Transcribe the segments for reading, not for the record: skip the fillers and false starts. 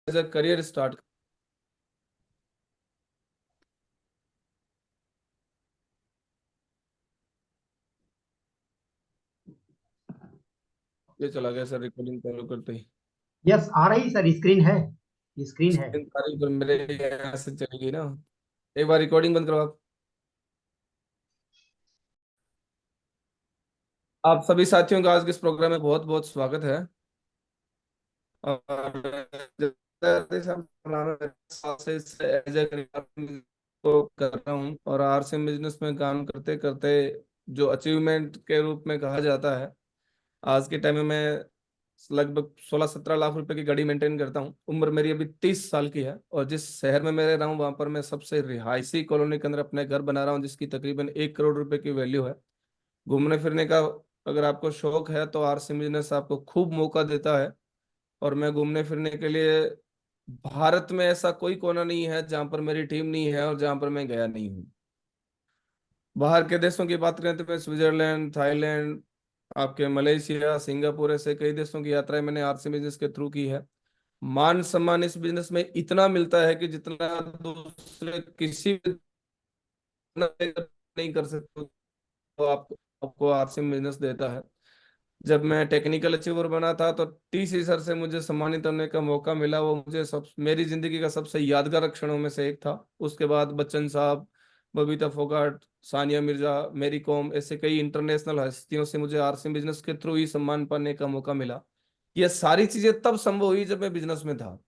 As a career start. ये चला गया सर रिकॉर्डिंग चालू करते ही। यस, आ रही सर, स्क्रीन है, स्क्रीन है। स्क्रीन चालू पर मेरे यहाँ से चलेगी ना। एक बार रिकॉर्डिंग बंद करो आप। आप सभी साथियों का आज के इस प्रोग्राम में बहुत बहुत स्वागत है। और एज ए को कर रहा हूँ और आरसीएम बिजनेस में काम करते करते जो अचीवमेंट के रूप में कहा जाता है, आज के टाइम में मैं लगभग 16-17 लाख रुपए की गाड़ी मेंटेन करता हूँ। उम्र मेरी अभी 30 साल की है और जिस शहर में मैं रह रहा हूँ वहां पर मैं सबसे रिहायशी कॉलोनी के अंदर अपने घर बना रहा हूँ, जिसकी तकरीबन 1 करोड़ रुपए की वैल्यू है। घूमने फिरने का अगर आपको शौक है तो आरसी बिजनेस आपको खूब मौका देता है। और मैं घूमने फिरने के लिए भारत में ऐसा कोई कोना नहीं है जहां पर मेरी टीम नहीं है और जहां पर मैं गया नहीं हूँ। बाहर के देशों की बात करें तो मैं स्विट्जरलैंड, थाईलैंड, आपके मलेशिया, सिंगापुर, ऐसे कई देशों की यात्राएं मैंने आरसी बिजनेस के थ्रू की है। मान सम्मान इस बिजनेस में इतना मिलता है कि जितना दूसरे किसी भी नहीं कर सकते, तो आपको आपको आरसी बिजनेस देता है। जब मैं टेक्निकल अचीवर बना था तो टीसी सर से मुझे सम्मानित होने का मौका मिला। वो मुझे सब मेरी जिंदगी का सबसे यादगार क्षणों में से एक था। उसके बाद बच्चन साहब, बबीता फोगाट, सानिया मिर्जा, मेरी कॉम, ऐसे कई इंटरनेशनल हस्तियों से मुझे आरसी बिजनेस के थ्रू ही सम्मान पाने का मौका मिला। ये सारी चीजें तब संभव हुई जब मैं बिजनेस में था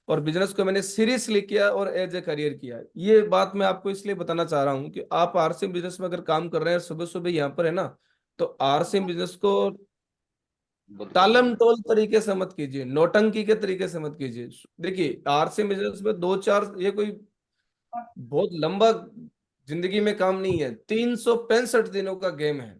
और बिजनेस को मैंने सीरियसली किया और एज ए करियर किया। ये बात मैं आपको इसलिए बताना चाह रहा हूँ कि आप आरसी बिजनेस में अगर काम कर रहे हैं, सुबह सुबह यहाँ पर है ना, तो आरसी बिजनेस को टालम टोल तरीके से मत कीजिए, नौटंकी के तरीके से मत कीजिए। देखिए आरसी बिजनेस में दो चार, ये कोई बहुत लंबा जिंदगी में काम नहीं है, 365 दिनों का गेम है।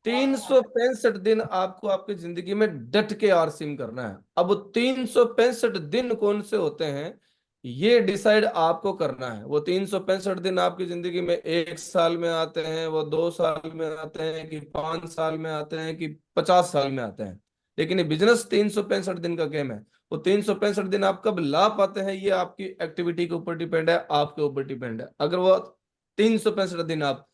365 दिन आपको आपकी जिंदगी में डट के आरसीम करना है। अब वो 365 दिन कौन से होते हैं, ये डिसाइड आपको करना है। वो 365 दिन आपकी जिंदगी में 1 साल में आते हैं, वो 2 साल में आते हैं, कि 5 साल में आते हैं, कि 50 साल में आते हैं। लेकिन ये बिजनेस 365 दिन का गेम है। वो 365 दिन आप कब ला पाते हैं, ये आपकी एक्टिविटी के ऊपर डिपेंड है, आपके ऊपर डिपेंड है। अगर वो 365 दिन आप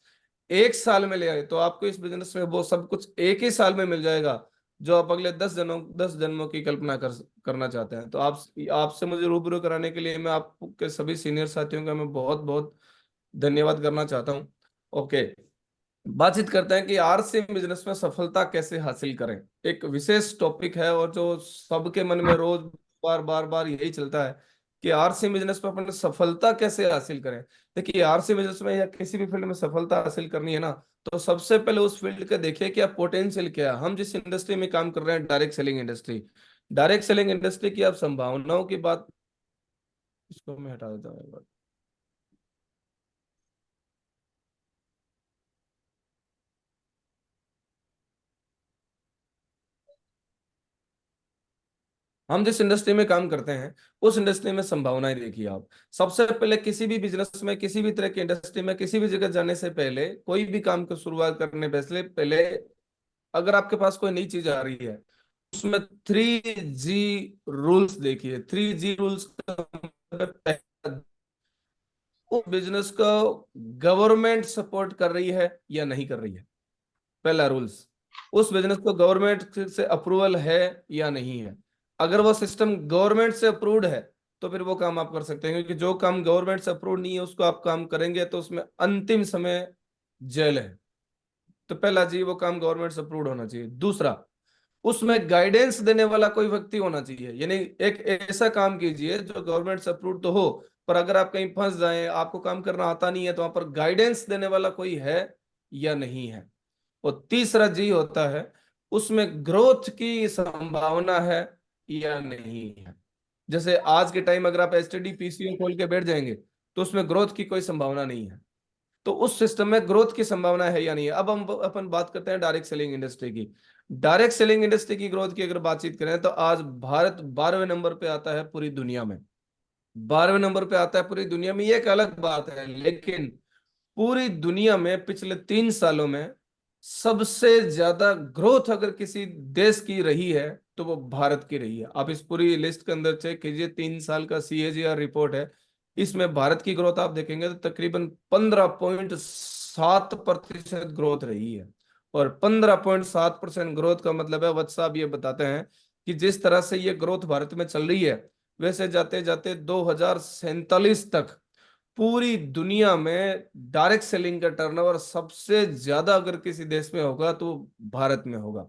1 साल में ले आए तो आपको इस बिजनेस में वो सब कुछ एक ही साल में मिल जाएगा जो आप अगले 10 जन्मों की कल्पना करना चाहते हैं। तो आप आपसे मुझे रूबरू कराने के लिए मैं आपके सभी सीनियर साथियों का मैं बहुत बहुत धन्यवाद करना चाहता हूँ। ओके, बातचीत करते हैं कि आरसी बिजनेस में सफलता कैसे हासिल करें। एक विशेष टॉपिक है और जो सबके मन में रोज बार बार बार यही चलता है कि आरसी बिजनेस में अपन सफलता कैसे हासिल करें। देखिए आरसी बिजनेस में या किसी भी फील्ड में सफलता हासिल करनी है ना, तो सबसे पहले उस फील्ड का देखिए कि आप पोटेंशियल क्या है। हम जिस इंडस्ट्री में काम कर रहे हैं, direct selling industry, direct selling industry की आप संभावनाओं की बात, इसको मैं हटा देता हूँ। हम जिस इंडस्ट्री में काम करते हैं उस इंडस्ट्री में संभावनाएं देखिए आप। सबसे पहले किसी भी बिजनेस में, किसी भी तरह की इंडस्ट्री में, किसी भी जगह जाने से पहले, कोई भी काम को शुरुआत करने पहले पहले अगर आपके पास कोई नई चीज आ रही है, उसमें 3G रूल्स देखिए। 3G रूल्स का मतलब उस बिजनेस को गवर्नमेंट सपोर्ट कर रही है या नहीं कर रही है। पहला रूल्स, उस बिजनेस को गवर्नमेंट से अप्रूवल है या नहीं है। अगर वो सिस्टम गवर्नमेंट से अप्रूव्ड है तो फिर वो काम आप कर सकते हैं, क्योंकि जो काम गवर्नमेंट से अप्रूव्ड नहीं है उसको आप काम करेंगे तो उसमें अंतिम समय जेल है। तो पहला जी, वो काम गवर्नमेंट से अप्रूव्ड होना चाहिए। दूसरा, उसमें गाइडेंस देने वाला कोई व्यक्ति होना चाहिए। यानी एक ऐसा काम कीजिए जो गवर्नमेंट से अप्रूव्ड तो हो, पर अगर आप कहीं फंस जाएं, आपको काम करना आता नहीं है, तो वहां पर गाइडेंस देने वाला कोई है या नहीं है। और तीसरा जी होता है, उसमें ग्रोथ की संभावना है या नहीं है। जैसे आज के टाइम अगर आप एसटीडी पीसीओ खोल के बैठ जाएंगे तो उसमें ग्रोथ की कोई संभावना नहीं है। तो उस सिस्टम में ग्रोथ की संभावना है या नहीं है। अब हम अपन बात करते हैं डायरेक्ट सेलिंग इंडस्ट्री की। डायरेक्ट सेलिंग इंडस्ट्री की ग्रोथ की अगर बातचीत करें तो आज भारत 12वें नंबर पे आता है पूरी दुनिया में। 12वें नंबर पे आता है पूरी दुनिया में, ये एक अलग बात है। लेकिन पूरी दुनिया में पिछले 3 सालों में सबसे ज्यादा ग्रोथ अगर किसी देश की रही है तो वो भारत की रही है। आप इस पूरी लिस्ट के अंदर चेक कीजिए, 3 साल का CAGR रिपोर्ट है, इसमें भारत की ग्रोथ आप देखेंगे तो तकरीबन 15.7% ग्रोथ रही है। और 15.7% ग्रोथ का मतलब है, वत्स साहब ये बताते हैं कि जिस तरह से ये ग्रोथ भारत में चल रही है, वैसे जाते जाते 2047 तक पूरी दुनिया में डायरेक्ट सेलिंग का टर्नओवर सबसे ज्यादा अगर किसी देश में होगा तो भारत में होगा।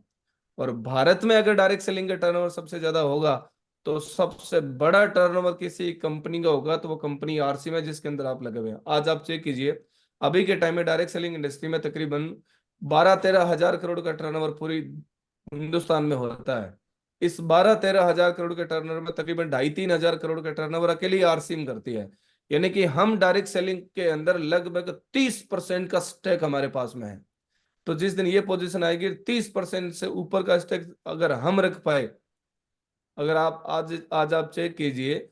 और भारत में अगर डायरेक्ट सेलिंग का टर्नओवर सबसे ज्यादा होगा तो सबसे बड़ा टर्नओवर किसी कंपनी का होगा तो वो कंपनी आरसी में, जिसके अंदर आप लगे हुए हैं। आज आप चेक कीजिए, अभी के टाइम में डायरेक्ट सेलिंग इंडस्ट्री में तकरीबन 12-13 हजार करोड़ का टर्नओवर पूरी हिंदुस्तान में होता है। इस 12-13 हजार करोड़ के टर्नओवर में तकरीबन 2,500-3 हजार करोड़ का टर्नओवर अकेली आरसीएम करती है। यानी कि हम डायरेक्ट सेलिंग के अंदर लगभग 30% का स्टेक हमारे पास में है। तो जिस दिन ये पोजीशन आएगी 30% से ऊपर का स्टेक अगर हम रख पाए, अगर आप आज आज आप चेक कीजिए,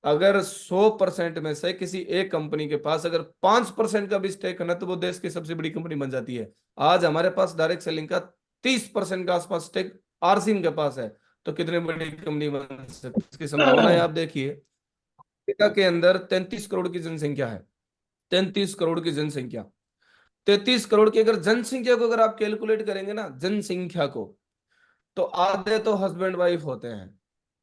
अगर 100% में से किसी एक कंपनी के पास अगर 5% का भी स्टेक है ना, तो वो देश की सबसे बड़ी कंपनी बन जाती है। आज हमारे पास डायरेक्ट सेलिंग का 30% का आसपास स्टेक आरसीएम के पास है, तो कितनी बड़ी कंपनी बन सकती है, इसकी संभावनाएं आप देखिए। अमेरिका के अंदर 33 करोड़ की जनसंख्या है, 33 करोड़ की जनसंख्या। 33 करोड़ की अगर जनसंख्या को अगर आप कैलकुलेट करेंगे ना, जनसंख्या को, तो आधे तो हस्बैंड वाइफ होते हैं,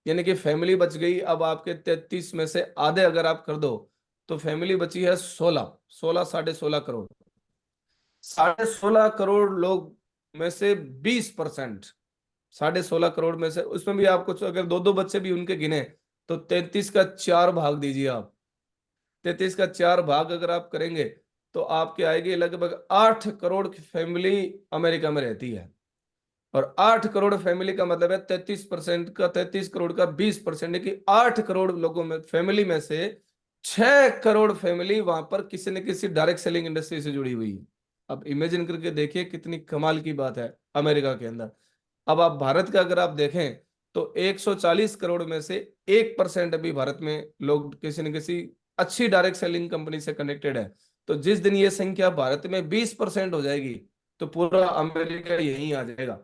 यानी कि फैमिली बच गई। अब आपके 33 में से आधे अगर आप कर दो तो फैमिली बची है 16, 16, 16.5 करोड़। 16.5 करोड़ लोग में से 20%, 16.5 करोड़ में से, उसमें भी आपको अगर दो दो बच्चे भी उनके गिने तो 33 का 4 भाग दीजिए आप। 33 का 4 भाग अगर आप करेंगे तो आपके आएगी लगभग 8 करोड़ की फैमिली अमेरिका में रहती है। और 8 करोड़ फैमिली का मतलब है 33% का, 33 करोड़ का 20%, कि 8 करोड़ लोगों में, फैमिली में से 6 करोड़ फैमिली वहां पर किसी न किसी डायरेक्ट सेलिंग इंडस्ट्री से जुड़ी हुई है। अब इमेजिन करके देखिए कितनी कमाल की बात है अमेरिका के अंदर। अब आप भारत का अगर आप देखें तो 140 करोड़ में से 1% अभी भारत में लोग किसी न किसी अच्छी डायरेक्ट सेलिंग कंपनी से कनेक्टेड है। तो जिस दिन ये संख्या भारत में 20% हो जाएगी तो पूरा अमेरिका यहीं आ जाएगा।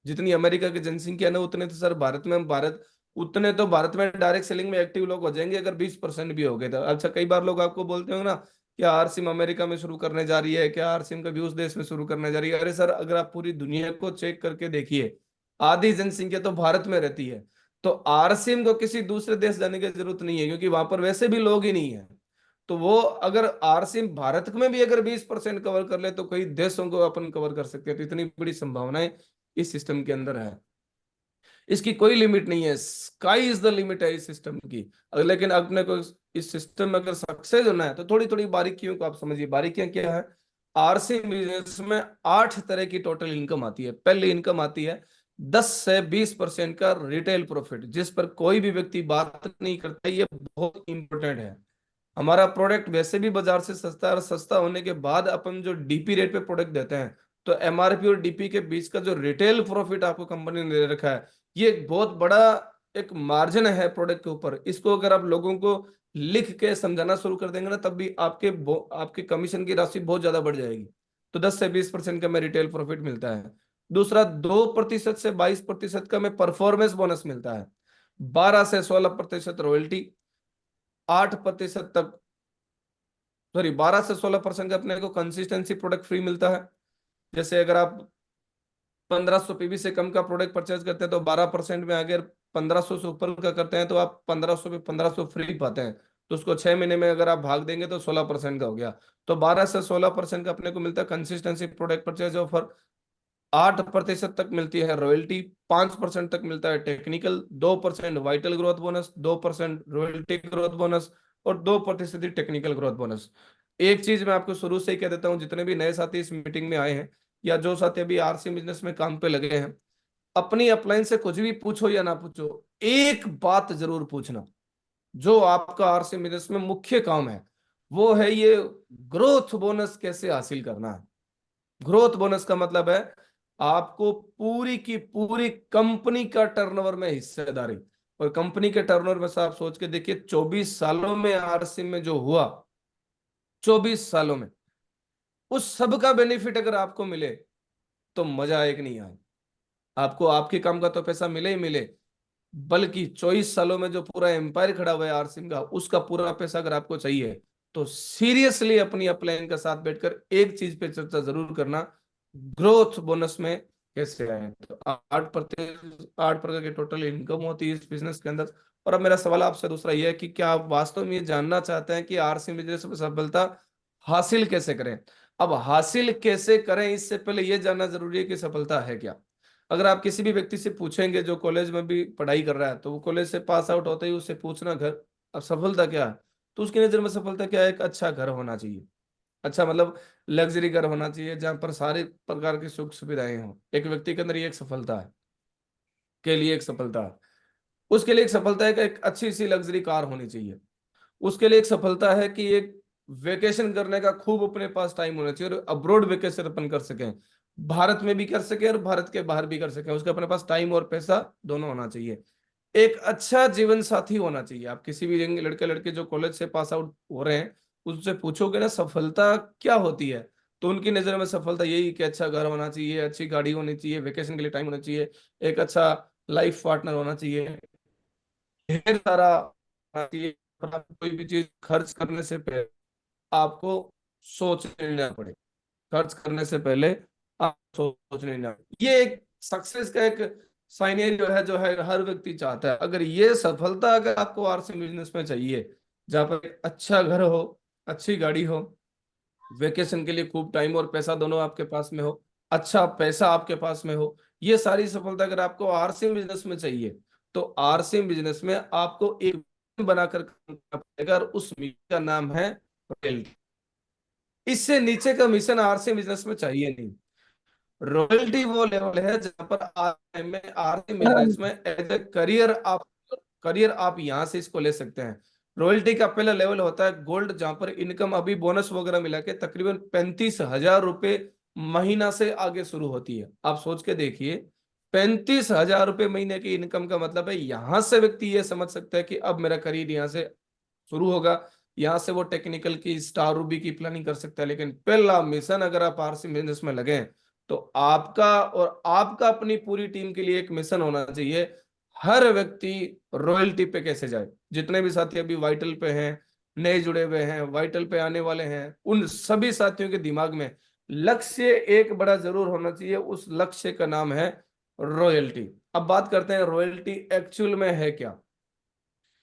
जितनी अमेरिका की जनसंख्या ना, उतने तो सर भारत में, भारत उतने तो भारत में डायरेक्ट सेलिंग में एक्टिव लोग हो जाएंगे अगर 20% भी हो गए तो। अच्छा, कई बार लोग आपको बोलते हो ना, क्या आरसिम अमेरिका में शुरू करने जा रही है, क्या आरसिम कभी उस देश में शुरू करने जा रही है? अरे सर, अगर आप पूरी दुनिया को चेक करके देखिए, आधी जनसंख्या तो भारत में रहती है। तो आरसिम को किसी दूसरे देश जाने की जरूरत नहीं है, क्योंकि वहां पर वैसे भी लोग ही नहीं है। तो वो अगर आरसिम भारत में भी अगर 20% कवर कर ले तो कई देशों को अपन कवर कर सकते हैं। तो इतनी बड़ी संभावनाएं इस सिस्टम के अंदर है, इसकी कोई लिमिट नहीं है, स्काई इज द लिमिट है इस सिस्टम की। लेकिन अपने को इस सिस्टम में अगर सक्सेस होना है तो थोड़ी थोड़ी बारीकियों को आप समझिए। बारीकियां क्या है? आरसी बिजनेस में 8 तरह की टोटल इनकम आती है। पहली इनकम आती है 10 से 20% का रिटेल प्रॉफिट, जिस पर कोई भी व्यक्ति बात नहीं करता। ये बहुत इंपॉर्टेंट है। हमारा प्रोडक्ट वैसे भी बाजार से सस्ता है, और सस्ता होने के बाद अपन जो डीपी रेट पे प्रोडक्ट देते हैं, तो एमआरपी और डीपी के बीच का जो रिटेल प्रॉफिट आपको कंपनी ने दे रखा है, ये एक बहुत बड़ा एक मार्जिन है प्रोडक्ट के ऊपर। इसको अगर आप लोगों को लिख के समझाना शुरू कर देंगे ना, तब भी आपके कमीशन की राशि बहुत ज्यादा बढ़ जाएगी। तो 10 से 20% का में रिटेल प्रॉफिट मिलता है। दूसरा, 2% से 22% का में परफॉर्मेंस बोनस मिलता है। 12 से 16% रॉयल्टी, 8% तक, सॉरी, 12 से 16% का अपने को कंसिस्टेंसी प्रोडक्ट फ्री मिलता है। जैसे अगर आप 1500 पीवी से कम का प्रोडक्ट परचेज करते हैं तो 12% में, अगर 1500 से ऊपर का करते हैं तो आप 1500 पे 1500 फ्री पाते हैं। तो उसको 6 महीने में अगर आप भाग देंगे तो 16% का हो गया। तो 12 से 16% का अपने को मिलता है कंसिस्टेंसी प्रोडक्ट परचेज ऑफर। 8% तक मिलती है रॉयल्टी, 5% तक मिलता है technical, 2% vital growth bonus, 2% royalty growth bonus, और 2% ही टेक्निकल ग्रोथ बोनस। एक चीज मैं आपको शुरू से ही कह देता हूं, जितने भी नए साथी इस मीटिंग में आए हैं या जो साथी अभी आरसी बिजनेस में काम पे लगे हैं, अपनी अपलाइन से कुछ भी पूछो या ना पूछो, एक बात जरूर पूछना। जो आपका आरसी बिजनेस में मुख्य काम है वो है ये ग्रोथ बोनस कैसे हासिल करना है। ग्रोथ बोनस का मतलब है आपको पूरी की पूरी कंपनी का टर्नओवर में हिस्सेदारी। और कंपनी के टर्नओवर में से आप सोच के देखिए, 24 सालों में आरसी में जो हुआ, 24 सालों में, उस सब का बेनिफिट अगर आपको मिले तो मजा एक नहीं आए। आपको आपके काम का तो पैसा मिले ही मिले, बल्कि 24 सालों में जो पूरा एम्पायर खड़ा हुआ है आरसीएम का, उसका पूरा पैसा अगर आपको चाहिए, तो सीरियसली अपनी अपलाइन के साथ बैठकर एक चीज पे चर्चा जरूर करना, ग्रोथ बोनस में कैसे आए। तो 8% की टोटल इनकम होती है इस बिजनेस के अंदर। और अब मेरा सवाल आपसे दूसरा ये है कि क्या आप वास्तव में ये जानना चाहते हैं कि आरसीएम बिजनेस में सफलता हासिल कैसे करें? अब हासिल कैसे करें इससे पहले ये जानना जरूरी है कि सफलता है क्या। अगर आप किसी भी व्यक्ति से पूछेंगे जो कॉलेज में भी पढ़ाई कर रहा है, तो वो कॉलेज से पास आउट होते ही उससे पूछना घर, अब सफलता क्या है, तो उसकी नजर में सफलता क्या है? एक अच्छा घर होना चाहिए। अच्छा मतलब लग्जरी घर होना चाहिए जहां पर सारे प्रकार की सुख सुविधाएं हों। एक व्यक्ति के अंदर ये एक सफलता है, के लिए एक सफलता है। उसके लिए एक सफलता है कि एक अच्छी सी लग्जरी कार होनी चाहिए। उसके लिए एक सफलता है कि एक वेकेशन करने का खूब अपने पास टाइम होना चाहिए और अब्रॉड वेकेशन अपन कर सकें, भारत में भी कर सकें और भारत के बाहर भी कर सकें। उसके अपने पास टाइम और पैसा दोनों होना चाहिए। एक अच्छा जीवन साथी होना चाहिए। आप किसी भी यंग लड़के लड़के जो कॉलेज से पास आउट हो रहे हैं, उससे पूछोगे ना सफलता क्या होती है, तो उनकी नजर में सफलता यही कि अच्छा घर होना चाहिए, अच्छी गाड़ी होनी चाहिए, वेकेशन के लिए टाइम होना चाहिए, एक अच्छा लाइफ पार्टनर होना चाहिए, ढेर सारा होना चाहिए। और आप कोई भी चीज खर्च करने से पहले आपको सोच लेना पड़े। खर्च करने से पहले आप सोच लेना, ये एक सक्सेस का एक साइनेरियो है जो है हर व्यक्ति चाहता है। अगर ये सफलता अगर आपको आरसी बिजनेस में चाहिए, जहाँ पर एक अच्छा घर हो, अच्छी गाड़ी हो, वेकेशन के लिए खूब टाइम और पैसा दोनों आपके पास में हो, अच्छा पैसा आपके पास में हो, ये सारी सफलता अगर आपको आरसीएम बिजनेस में चाहिए, तो आरसीएम बिजनेस में आपको एक मिशन बनाकर काम करना पड़ेगा और उस मिशन का नाम है रॉयल्टी। इससे नीचे का मिशन आरसीएम बिजनेस में चाहिए नहीं। रॉयल्टी वो लेवल है जहां पर आरसीएम बिजनेस में एज ए करियर आप यहां से इसको ले सकते हैं। रॉयल्टी का पहला लेवल होता है गोल्ड, जहां पर इनकम अभी बोनस वगैरह मिला के तकरीबन 35,000 रुपए महीना से आगे शुरू होती है। आप सोच के देखिए, 35,000 रुपए महीने की इनकम का मतलब है यहां से व्यक्ति ये समझ सकता है कि अब मेरा करियर यहाँ से शुरू होगा। यहाँ से वो टेक्निकल की स्टार रूबी की प्लानिंग कर सकता है। लेकिन पहला मिशन अगर आप आरसी बिजनेस में लगे, तो आपका और आपका अपनी पूरी टीम के लिए एक मिशन होना चाहिए, हर व्यक्ति रॉयल्टी पे कैसे जाए। जितने भी साथी अभी वाइटल पे हैं, नए जुड़े हुए हैं, वाइटल पे आने वाले हैं, उन सभी साथियों के दिमाग में लक्ष्य एक बड़ा जरूर होना चाहिए। उस लक्ष्य का नाम है रॉयल्टी। अब बात करते हैं रॉयल्टी एक्चुअल में है क्या।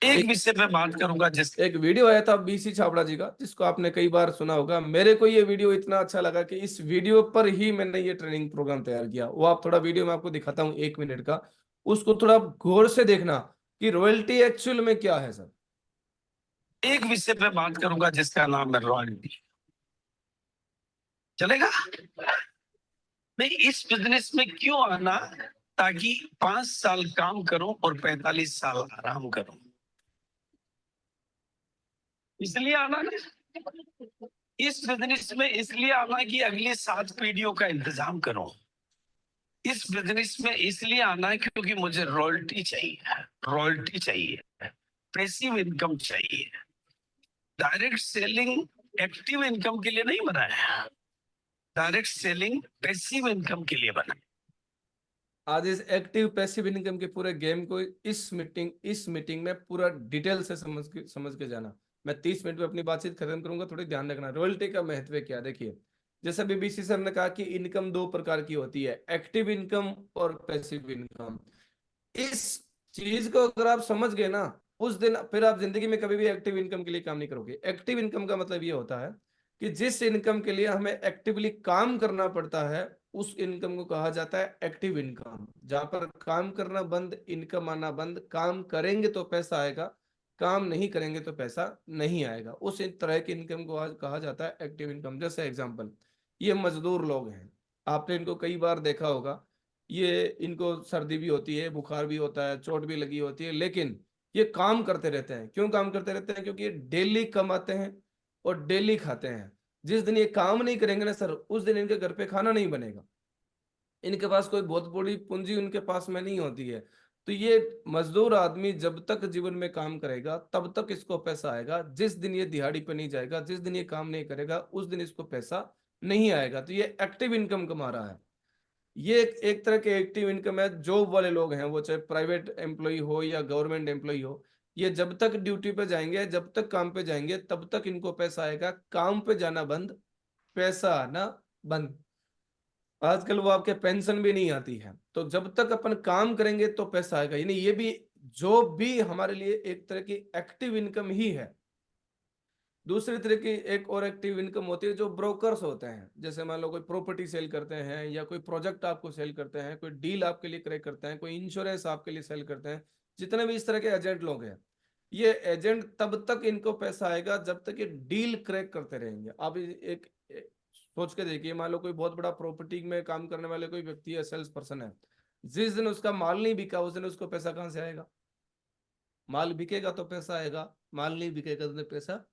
एक विषय पे बात करूंगा जिस एक वीडियो आया था बीसी छाबड़ा जी का, जिसको आपने कई बार सुना होगा। मेरे को ये वीडियो इतना अच्छा लगा कि इस वीडियो पर ही मैंने ये ट्रेनिंग प्रोग्राम तैयार किया। वो आप थोड़ा वीडियो में आपको दिखाता हूँ 1 मिनट का, उसको थोड़ा गौर से देखना कि रॉयल्टी एक्चुअल में क्या है सर। एक विषय पे बात करूंगा जिसका नाम है रॉयल्टी। चलेगा? मैं इस बिजनेस में क्यों आना, ताकि 5 साल काम करूं और 45 साल आराम करूं, इसलिए आना ना। इस बिजनेस में इसलिए आना कि अगली 7 पीढ़ियों का इंतजाम करूं। इस बिजनेस में इसलिए आना है क्योंकि मुझे रॉयल्टी चाहिए। रॉयल्टी चाहिए, पैसिव इनकम चाहिए। डायरेक्ट सेलिंग एक्टिव इनकम के लिए नहीं बनाया है, डायरेक्ट सेलिंग पैसिव इनकम के लिए बना। आज इस एक्टिव पैसिव इनकम के पूरे गेम को इस मीटिंग में पूरा डिटेल से समझ के जाना। मैं 30 मिनट में अपनी बातचीत खत्म करूंगा, थोड़ी ध्यान रखना। रॉयल्टी का महत्व क्या है? देखिए, जैसे बीबीसी सर ने कहा कि इनकम दो प्रकार की होती है, एक्टिव इनकम और पैसिव इनकम। इस चीज को अगर आप समझ गए ना, उस दिन फिर आप जिंदगी में कभी भी एक्टिव इनकम के लिए काम नहीं करोगे। एक्टिव इनकम का मतलब ये होता है कि जिस इनकम के लिए हमें एक्टिवली काम करना पड़ता है, उस इनकम को कहा जाता है एक्टिव इनकम। जहां पर काम करना बंद, इनकम आना बंद। काम करेंगे तो पैसा आएगा, काम नहीं करेंगे तो पैसा नहीं आएगा। उस तरह की इनकम को आज कहा जाता है एक्टिव इनकम। जैसे एग्जांपल, ये मजदूर लोग हैं, आपने इनको कई बार देखा होगा। ये इनको सर्दी भी होती है, बुखार भी होता है, चोट भी लगी होती है, लेकिन ये काम करते रहते हैं। क्यों काम करते रहते हैं? क्योंकि ये डेली कमाते हैं और डेली खाते हैं। जिस दिन ये काम नहीं करेंगे ना सर, उस दिन इनके घर पे खाना नहीं बनेगा। इनके पास कोई बहुत बड़ी पूंजी उनके पास में नहीं होती है। तो ये मजदूर आदमी जब तक जीवन में काम करेगा तब तक इसको पैसा आएगा। जिस दिन ये दिहाड़ी पे नहीं जाएगा, जिस दिन ये काम नहीं करेगा, उस दिन इसको पैसा नहीं आएगा। तो ये एक्टिव इनकम कमा रहा है। ये एक तरह के एक्टिव इनकम है। जॉब वाले लोग हैं, वो चाहे प्राइवेट एम्प्लॉय हो या गवर्नमेंट एम्प्लॉय हो, ये जब तक ड्यूटी पे जाएंगे, जब तक काम पे जाएंगे, तब तक इनको पैसा आएगा। काम पे जाना बंद, पैसा आना बंद। आजकल वो आपके पेंशन भी नहीं आती है। तो जब तक अपन काम करेंगे तो पैसा आएगा। यानी ये भी, जॉब भी हमारे लिए एक तरह की एक्टिव इनकम ही है। दूसरी तरह की एक और एक्टिव इनकम होती है जो ब्रोकर्स होते हैं। जैसे मान लो कोई प्रॉपर्टी सेल करते हैं, या कोई प्रोजेक्ट आपको सेल करते हैं, कोई डील आपके लिए क्रैक करते हैं, कोई इंश्योरेंस आपके लिए सेल करते हैं। जितने भी इस तरह के एजेंट लोग हैं, ये एजेंट तब तक इनको पैसा आएगा जब तक ये डील क्रैक करते रहेंगे। आप एक सोच के देखिए, मान लो कोई बहुत बड़ा प्रॉपर्टी में काम करने वाले कोई व्यक्ति है, सेल्स पर्सन है, जिस दिन उसका माल नहीं बिका उस दिन उसको पैसा कहां से आएगा? माल बिकेगा तो पैसा आएगा, माल नहीं बिकेगा तो पैसा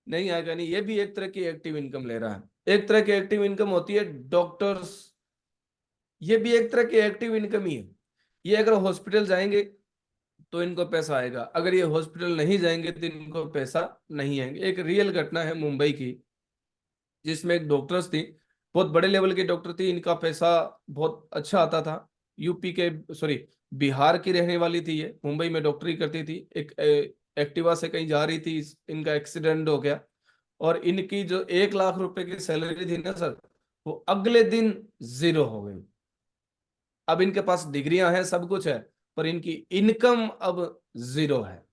नहीं आएगा। नहीं, ये भी एक तरह की एक्टिव इनकम ले रहा है। एक तरह की एक्टिव इनकम होती है डॉक्टर्स, ये भी एक तरह की एक्टिव इनकम ही है। ये अगर हॉस्पिटल जाएंगे तो इनको पैसा आएगा, अगर ये हॉस्पिटल नहीं जाएंगे तो इनको पैसा नहीं आएंगे। एक रियल घटना है मुंबई की, जिसमें एक डॉक्टर्स थी, बहुत बड़े लेवल की डॉक्टर थी, इनका पैसा बहुत अच्छा आता था। यूपी के, सॉरी, बिहार की रहने वाली थी ये, मुंबई में डॉक्टरी करती थी। एक एक्टिवा से कहीं जा रही थी, इनका एक्सीडेंट हो गया, और इनकी जो 1 लाख रुपए की सैलरी थी ना सर, वो अगले दिन जीरो हो गई। अब इनके पास डिग्रियां हैं, सब कुछ है, पर इनकी इनकम अब जीरो है।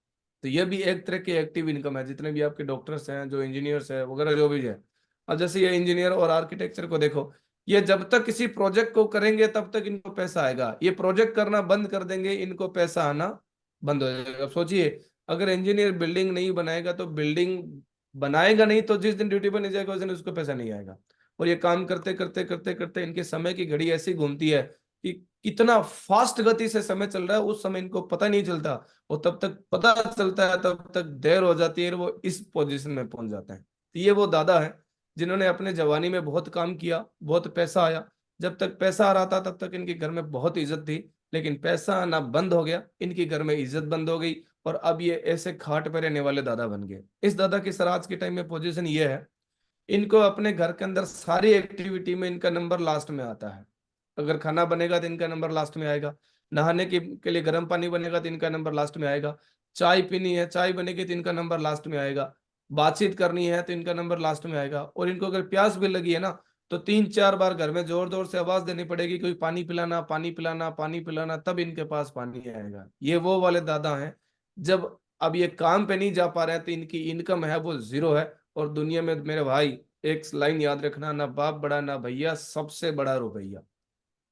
तो ये भी एक तरह की एक्टिव इनकम है। जितने भी आपके डॉक्टर्स हैं, जो इंजीनियर्स हैं वगैरह जो भी है, अब जैसे ये इंजीनियर और आर्किटेक्चर को देखो, ये जब तक किसी प्रोजेक्ट को करेंगे तब तक इनको पैसा आएगा। ये प्रोजेक्ट करना बंद कर देंगे, इनको पैसा आना बंद हो जाएगा। अब सोचिए, अगर इंजीनियर बिल्डिंग नहीं बनाएगा तो बिल्डिंग बनाएगा नहीं, तो जिस दिन ड्यूटी पर नहीं जाएगा उस दिन उसको पैसा नहीं आएगा। और ये काम करते करते करते करते इनके समय की घड़ी ऐसी घूमती है कि कितना फास्ट गति से समय चल रहा है, उस समय इनको पता नहीं चलता। और तब तक पता चलता है तब तक देर हो जाती है, और वो इस पोजीशन में पहुंच जाते हैं। तो ये वो दादा है जिन्होंने अपने जवानी में बहुत काम किया, बहुत पैसा आया। जब तक पैसा आ रहा था तब तक इनके घर में बहुत इज्जत थी, लेकिन पैसा आना बंद हो गया, इनके घर में इज्जत बंद हो गई, और अब ये ऐसे खाट पे रहने वाले दादा बन गए। इस दादा की सर आज के टाइम में पोजीशन ये है, इनको अपने घर के अंदर सारी एक्टिविटी में इनका नंबर लास्ट में आता है। अगर खाना बनेगा तो इनका नंबर लास्ट में आएगा, नहाने के लिए गर्म पानी बनेगा तो इनका नंबर लास्ट में आएगा, चाय पीनी है, चाय बनेगी तो इनका नंबर लास्ट में आएगा, बातचीत करनी है तो इनका नंबर लास्ट में आएगा। और इनको अगर प्यास भी लगी है ना, तो 3-4 बार घर में जोर जोर से आवाज देनी पड़ेगी, कोई पानी पिलाना, पानी पिलाना, पानी पिलाना, तब इनके पास पानी आएगा। ये वो वाले दादा हैं, जब अब ये काम पे नहीं जा पा रहे हैं तो इनकी इनकम है वो जीरो है। और दुनिया में मेरे भाई, एक लाइन याद रखना, ना बाप बड़ा ना भैया, सबसे बड़ा रुपया।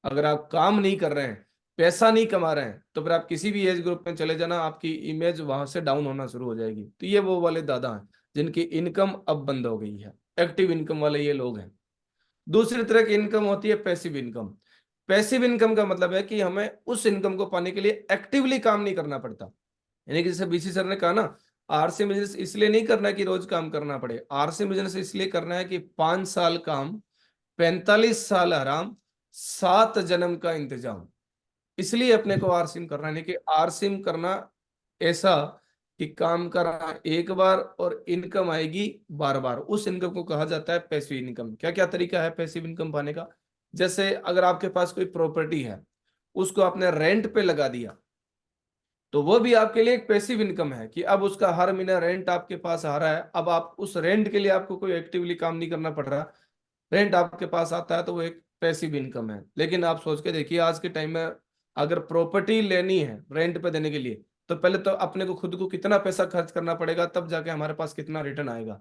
अगर आप काम नहीं कर रहे हैं, पैसा नहीं कमा रहे हैं, तो फिर आप किसी भी एज ग्रुप में चले जाना, आपकी इमेज वहां से डाउन होना शुरू हो जाएगी। तो ये वो वाले दादा हैं जिनकी इनकम अब बंद हो गई है। एक्टिव इनकम वाले ये लोग हैं। दूसरी तरह की इनकम होती है पैसिव इनकम। पैसिव इनकम का मतलब है कि हमें उस इनकम को पाने के लिए एक्टिवली काम नहीं करना पड़ता। यानी कि जैसे बीसी सर ने कहा ना, आरसी बिजनेस इसलिए नहीं करना कि रोज काम करना पड़े, आरसी बिजनेस इसलिए करना है कि 5 साल काम, 45 साल आराम, 7 जन्म का इंतजाम। इसलिए अपने को आरसीम करना है। नहीं कि आरसीम करना ऐसा कि काम करना एक बार और इनकम आएगी बार बार, उस इनकम को कहा जाता है पैसिव इनकम। क्या क्या तरीका है पैसिव इनकम पाने का? जैसे अगर आपके पास कोई प्रॉपर्टी है, उसको आपने रेंट पे लगा दिया, तो वो भी आपके लिए एक पैसिव इनकम है कि अब उसका हर महीना रेंट आपके पास आ रहा है। अब आप उस रेंट के लिए आपको कोई एक्टिवली काम नहीं करना पड़ रहा, रेंट आपके पास आता है, तो वो एक पैसिव इनकम है। लेकिन आप सोच के देखिए, आज के टाइम में अगर प्रॉपर्टी लेनी है रेंट पे देने के लिए, तो पहले तो अपने को खुद को कितना पैसा खर्च करना पड़ेगा, तब जाके हमारे पास कितना रिटर्न आएगा।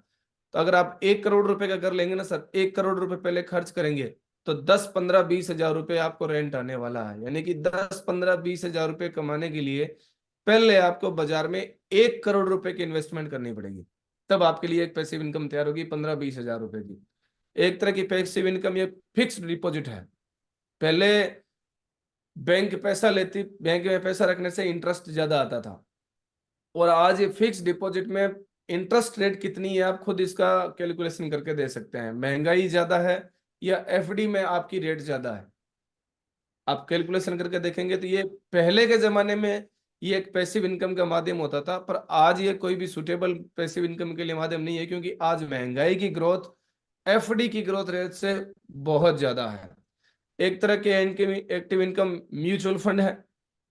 तो अगर आप 1 करोड़ रुपए का घर लेंगे ना सर, 1 करोड़ रुपए पहले खर्च करेंगे, तो 10-15-20 हजार रुपए आपको रेंट आने वाला है। यानी कि 10-15-20 हजार रुपए कमाने के लिए पहले आपको बाजार में 1 करोड़ रुपए की इन्वेस्टमेंट करनी पड़ेगी, तब आपके लिए एक पैसिव इनकम तैयार होगी 15-20 हजार रुपए की। एक तरह की पैसिव इनकम ये फिक्स्ड डिपॉजिट है। पहले बैंक पैसा लेती, बैंक में पैसा रखने से इंटरेस्ट ज्यादा आता था, और आज ये फिक्स डिपॉजिट में इंटरेस्ट रेट कितनी है आप खुद इसका कैलकुलेशन करके दे सकते हैं। महंगाई ज्यादा है या एफडी में आपकी रेट ज्यादा है, आप कैलकुलेशन करके देखेंगे। तो ये पहले के जमाने में ये एक पैसिव इनकम का माध्यम होता था, पर आज ये कोई भी सुटेबल पैसिव इनकम के लिए माध्यम नहीं है, क्योंकि आज महंगाई की ग्रोथ एफडी की ग्रोथ रेट से बहुत ज्यादा है। एक तरह के एक्टिव इनकम म्यूचुअल फंड है।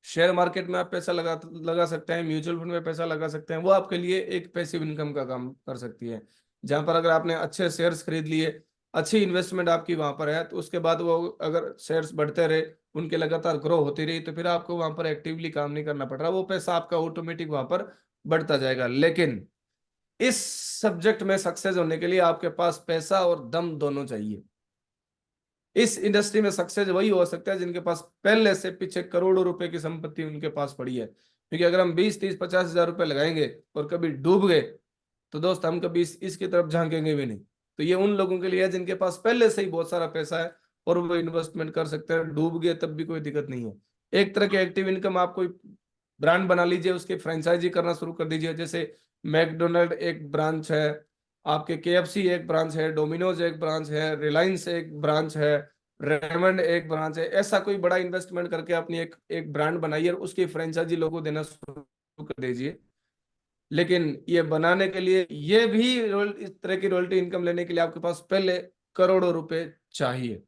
शेयर मार्केट में आप पैसा लगा सकते हैं, म्यूचुअल फंड में पैसा लगा सकते हैं, वो आपके लिए एक पैसिव इनकम का काम कर सकती है। जहां पर अगर आपने अच्छे शेयर्स खरीद लिए, अच्छी इन्वेस्टमेंट आपकी वहां पर है, तो उसके बाद वो अगर शेयर्स बढ़ते रहे, उनके लगातार ग्रो होती रही, तो फिर आपको वहां पर एक्टिवली काम नहीं करना पड़ रहा, वो पैसा आपका ऑटोमेटिक वहां पर बढ़ता जाएगा। लेकिन इस सब्जेक्ट में सक्सेस होने के लिए आपके पास पैसा और दम दोनों चाहिए। इस इंडस्ट्री में सक्सेस वही हो सकता है जिनके पास पहले से पीछे करोड़ों रुपए की संपत्ति उनके पास पड़ी है। क्योंकि अगर हम 20 30 50 हजार रुपए लगाएंगे और कभी डूब गए, तो दोस्त हम कभी इसकी तरफ झांकेंगे भी नहीं। तो ये उन लोगों के लिए है जिनके पास पहले से ही बहुत सारा पैसा है और वो इन्वेस्टमेंट कर सकते हैं, डूब गए तब भी कोई दिक्कत नहीं है। एक तरह के एक्टिव इनकम, आप कोई ब्रांड बना लीजिए, उसकी फ्रेंचाइजी करना शुरू कर दीजिए। जैसे मैकडोनल्ड एक ब्रांच है, आपके केएफसी एक ब्रांच है, डोमिनोज एक ब्रांच है, रिलायंस एक ब्रांच है, रेमंड एक ब्रांच है। ऐसा कोई बड़ा इन्वेस्टमेंट करके अपनी एक एक ब्रांड बनाइए और उसकी फ्रेंचाइजी लोगों को देना शुरू कर दीजिए। लेकिन ये बनाने के लिए, ये भी इस तरह की रॉयल्टी इनकम लेने के लिए आपके पास पहले करोड़ों रुपए चाहिए।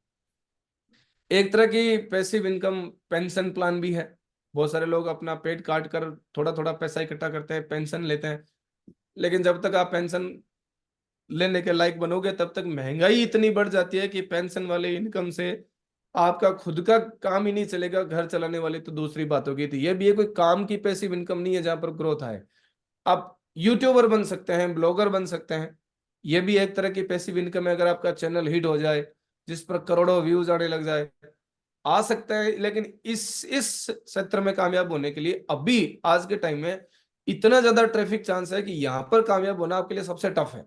एक तरह की पैसिव इनकम पेंशन प्लान भी है। बहुत सारे लोग अपना पेट काट कर थोड़ा थोड़ा पैसा इकट्ठा करते हैं, पेंशन लेते हैं। लेकिन जब तक आप पेंशन लेने के लायक बनोगे, तब तक महंगाई इतनी बढ़ जाती है कि पेंशन वाले इनकम से आपका खुद का काम ही नहीं चलेगा, घर चलाने वाली तो दूसरी बात होगी। तो ये भी है, कोई काम की पैसिव इनकम नहीं है जहां पर ग्रोथ आए। आप यूट्यूबर बन सकते हैं, ब्लॉगर बन सकते हैं, ये भी एक तरह की पैसिव इनकम है। अगर आपका चैनल हिट हो जाए, जिस पर करोड़ों व्यूज आने लग जाए, आ सकता है। लेकिन इस क्षेत्र में कामयाब होने के लिए अभी आज के टाइम में इतना ज्यादा ट्रैफिक चांस है कि यहाँ पर कामयाब होना आपके लिए सबसे टफ है।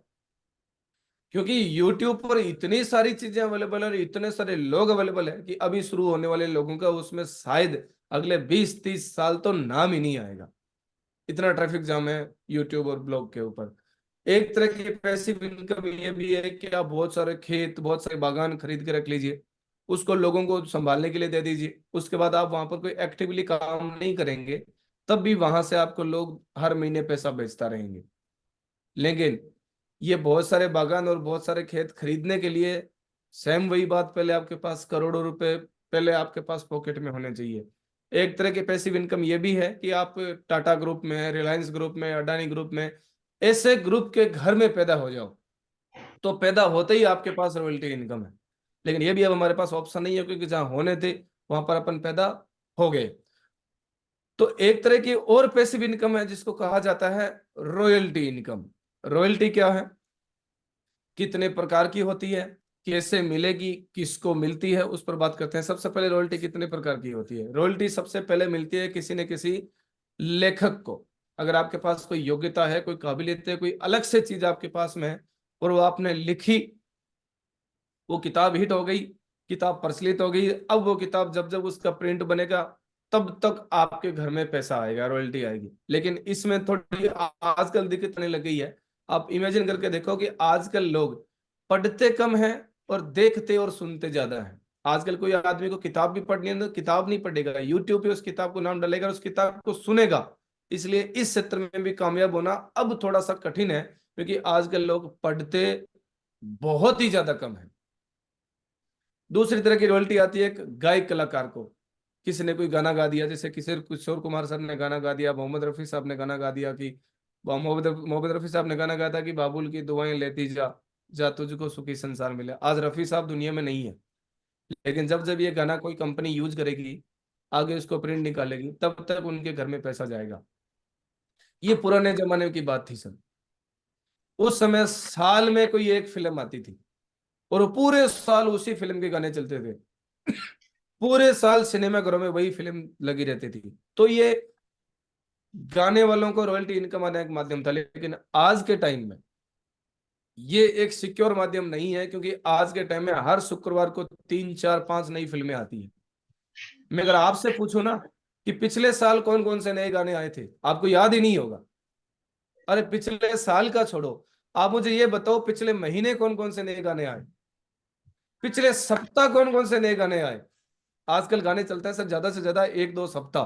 क्योंकि YouTube पर इतनी सारी चीजें अवेलेबल है और इतने सारे लोग अवेलेबल है कि अभी शुरू होने वाले लोगों का उसमें शायद अगले 20 30 साल तो नाम ही नहीं आएगा। इतना ट्रैफिक जाम है यूट्यूब और ब्लॉग के ऊपर। एक तरह की पैसिव इनकम ये भी है कि आप बहुत सारे खेत, बहुत सारे बागान खरीद के रख लीजिए, उसको लोगों को संभालने के लिए दे दीजिए। उसके बाद आप वहां पर कोई एक्टिवली काम नहीं करेंगे, तब भी वहां से आपको लोग हर महीने पैसा भेजता रहेंगे। लेकिन ये बहुत सारे बागान और बहुत सारे खेत खरीदने के लिए सेम वही बात, पहले आपके पास करोड़ों रुपए पहले आपके पास पॉकेट में होने चाहिए। एक तरह के पैसिव इनकम ये भी है कि आप टाटा ग्रुप में, रिलायंस ग्रुप में, अडानी ग्रुप में, ऐसे ग्रुप के घर में पैदा हो जाओ, तो पैदा होते ही आपके पास रॉयल्टी इनकम है। लेकिन ये भी अब हमारे पास ऑप्शन नहीं है, क्योंकि जहां होने थे वहां पर अपन पैदा हो गए। तो एक तरह की और पैसिव इनकम है जिसको कहा जाता है रॉयल्टी इनकम। रॉयल्टी क्या है, कितने प्रकार की होती है, कैसे मिलेगी, किसको मिलती है, उस पर बात करते हैं। सबसे पहले रॉयल्टी कितने प्रकार की होती है। रॉयल्टी सबसे पहले मिलती है किसी न किसी लेखक को। अगर आपके पास कोई योग्यता है, कोई काबिलियत है, कोई अलग से चीज आपके पास में है और वो आपने लिखी, वो किताब हिट हो गई, किताब प्रचलित हो गई, अब वो किताब जब जब उसका प्रिंट बनेगा, तब तक आपके घर में पैसा आएगा, रॉयल्टी आएगी। लेकिन इसमें थोड़ी आजकल दिक्कत आने लग गई है। आप इमेजिन करके देखो कि आजकल लोग पढ़ते कम हैं और देखते और सुनते ज्यादा हैं। आजकल कोई आदमी को किताब भी पढ़नी है तो किताब नहीं पढ़ेगा, यूट्यूब पे उस किताब को नाम डालेगा, उस किताब को सुनेगा। इसलिए इस क्षेत्र में भी कामयाब होना अब थोड़ा सा कठिन है, क्योंकि आजकल लोग पढ़ते बहुत ही ज्यादा कम है। दूसरी तरह की रॉयल्टी आती है एक गायक कलाकार को। किसी ने कोई गाना गा दिया, जैसे किशोर कुमार साहब ने गाना गा दिया, मोहम्मद रफी साहब ने गाना गा दिया कि मोहम्मद रफी साहब ने गाना गाया था कि बाबुल की दुआएं लेती जा, जा तुझको सुखी संसार मिले। आज रफी साहब दुनिया में नहीं है, लेकिन जब जब ये गाना कोई कंपनी यूज करेगी, आगे उसको प्रिंट निकालेगी, तब तक उनके घर में पैसा जाएगा। ये पुराने जमाने की बात थी सर। उस समय साल में कोई एक फिल्म आती थी और वो पूरे साल उसी फिल्म के गाने चलते थे। पूरे साल सिनेमाघरों में वही फिल्म लगी रहती थी। तो ये गाने वालों को रॉयल्टी इनकम आने का माध्यम था। लेकिन आज के टाइम में ये एक सिक्योर माध्यम नहीं है, क्योंकि आज के टाइम में हर शुक्रवार को 3 4 5 नई फिल्में आती हैं। मैं अगर आपसे पूछूं ना कि पिछले साल कौन कौन से नए गाने आए थे, आपको याद ही नहीं होगा। अरे पिछले साल का छोड़ो, आप मुझे ये बताओ पिछले महीने कौन कौन से नए गाने आए, पिछले सप्ताह कौन कौन से नए गाने आए। आजकल गाने चलता है सर ज्यादा से ज्यादा 1 2 सप्ताह,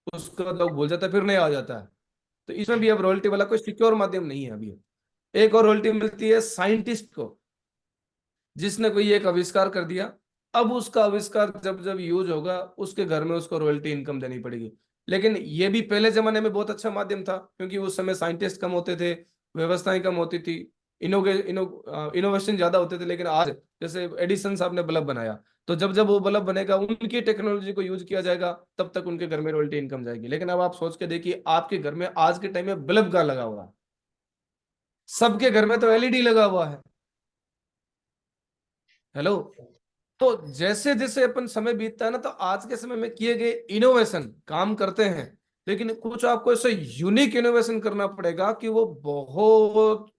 उसके बाद लोग भूल जाते हैं, फिर नहीं आ जाता है। तो इसमें भी अब रॉयल्टी वाला कोई सिक्योर माध्यम नहीं है अभी। एक और रॉयल्टी मिलती है साइंटिस्ट को, जिसने कोई एक आविष्कार कर दिया, अब उसका आविष्कार जब जब यूज होगा उसके घर में उसको रॉयल्टी इनकम देनी पड़ेगी। लेकिन ये भी पहले जमाने में बहुत अच्छा माध्यम था, क्योंकि उस समय साइंटिस्ट कम होते थे, व्यवस्थाएं कम होती थी, इनोवेशन ज्यादा होते थे। लेकिन आज जैसे एडिसन साहब ने बल्ब बनाया, तो जब जब वो बल्ब बनेगा उनकी टेक्नोलॉजी को यूज किया जाएगा, तब तक उनके घर में रॉयल्टी इनकम जाएगी। लेकिन अब आप सोच के देखिए, आपके घर में आज के टाइम में बल्ब का लगा हुआ है, सबके घर में तो एलईडी लगा हुआ है। हेलो। तो जैसे जैसे अपन समय बीतता है ना, तो आज के समय में किए गए इनोवेशन काम करते हैं, लेकिन कुछ आपको ऐसे यूनिक इनोवेशन करना पड़ेगा कि वो बहुत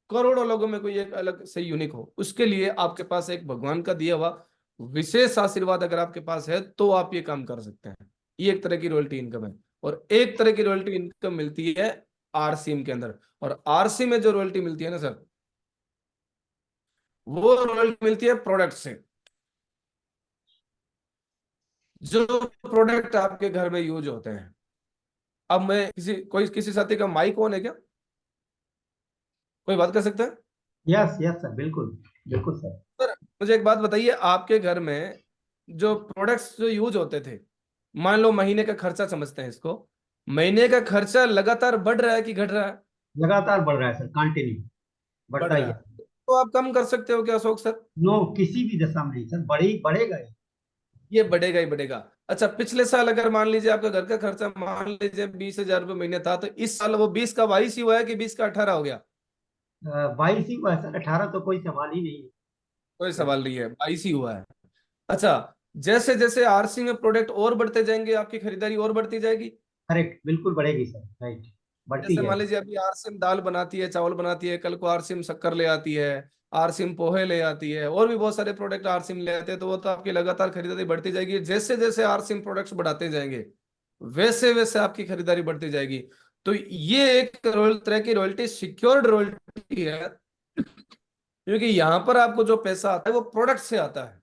करोड़ों लोगों में कोई एक अलग से यूनिक हो। उसके लिए आपके पास एक भगवान का दिया हुआ विशेष आशीर्वाद अगर आपके पास है, तो आप ये काम कर सकते हैं। ये एक तरह की रॉयल्टी इनकम है। और एक तरह की रॉयल्टी इनकम मिलती है आरसीएम के अंदर। और आरसी में जो रॉयल्टी मिलती है ना सर, वो रॉयल्टी मिलती है प्रोडक्ट से। जो प्रोडक्ट आपके घर में यूज होते हैं। अब मैं किसी साथी का माइक ऑन है क्या? कोई बात कर सकता है? यस यस सर, बिल्कुल बिल्कुल सर। सर मुझे एक बात बताइए, आपके घर में जो प्रोडक्ट्स जो यूज होते थे, मान लो महीने का खर्चा समझते हैं इसको, महीने का खर्चा लगातार बढ़ रहा है कि घट रहा है? लगातार बढ़ रहा है सर, कंटिन्यू बढ़ बढ़ता ही रहा है। है। तो आप कम कर सकते हो क्या अशोक सर? नो, किसी भी दशा में नहीं सर, बढ़ेगा ही। ये बढ़ेगा ही बढ़ेगा। अच्छा, पिछले साल अगर मान लीजिए आपका घर का खर्चा मान लीजिए 20,000 रुपये महीने था, तो इस साल वो 20 का 22 ही हुआ है कि 20 का 18 हो गया? 22 ही हुआ है सर, 18 तो कोई सवाल ही नहीं कोई है। सवाल नहीं है, 22 ही हुआ है। अच्छा, जैसे जैसे आरसी में प्रोडक्ट और बढ़ते जाएंगे, आपकी खरीदारी और बढ़ती जाएगी। करेक्ट, बिल्कुल बढ़ेगी सर, राइट, बढ़ती जैसे है। मान लीजिए अभी आरसीएम दाल बनाती है, चावल बनाती है, कल को आरसीएम शक्कर ले आती है, आरसीएम पोहे ले आती है, और भी बहुत सारे प्रोडक्ट आरसीएम ले आते हैं, तो वो तो आपकी लगातार खरीदारी बढ़ती जाएगी। जैसे जैसे आरसीएम प्रोडक्ट्स बढ़ाते जाएंगे, वैसे वैसे आपकी खरीदारी बढ़ती जाएगी। तो ये एक तरह की रॉयल्टी सिक्योर्ड रॉयल्टी है, क्योंकि यहां पर आपको जो पैसा आता है वो प्रोडक्ट से आता है।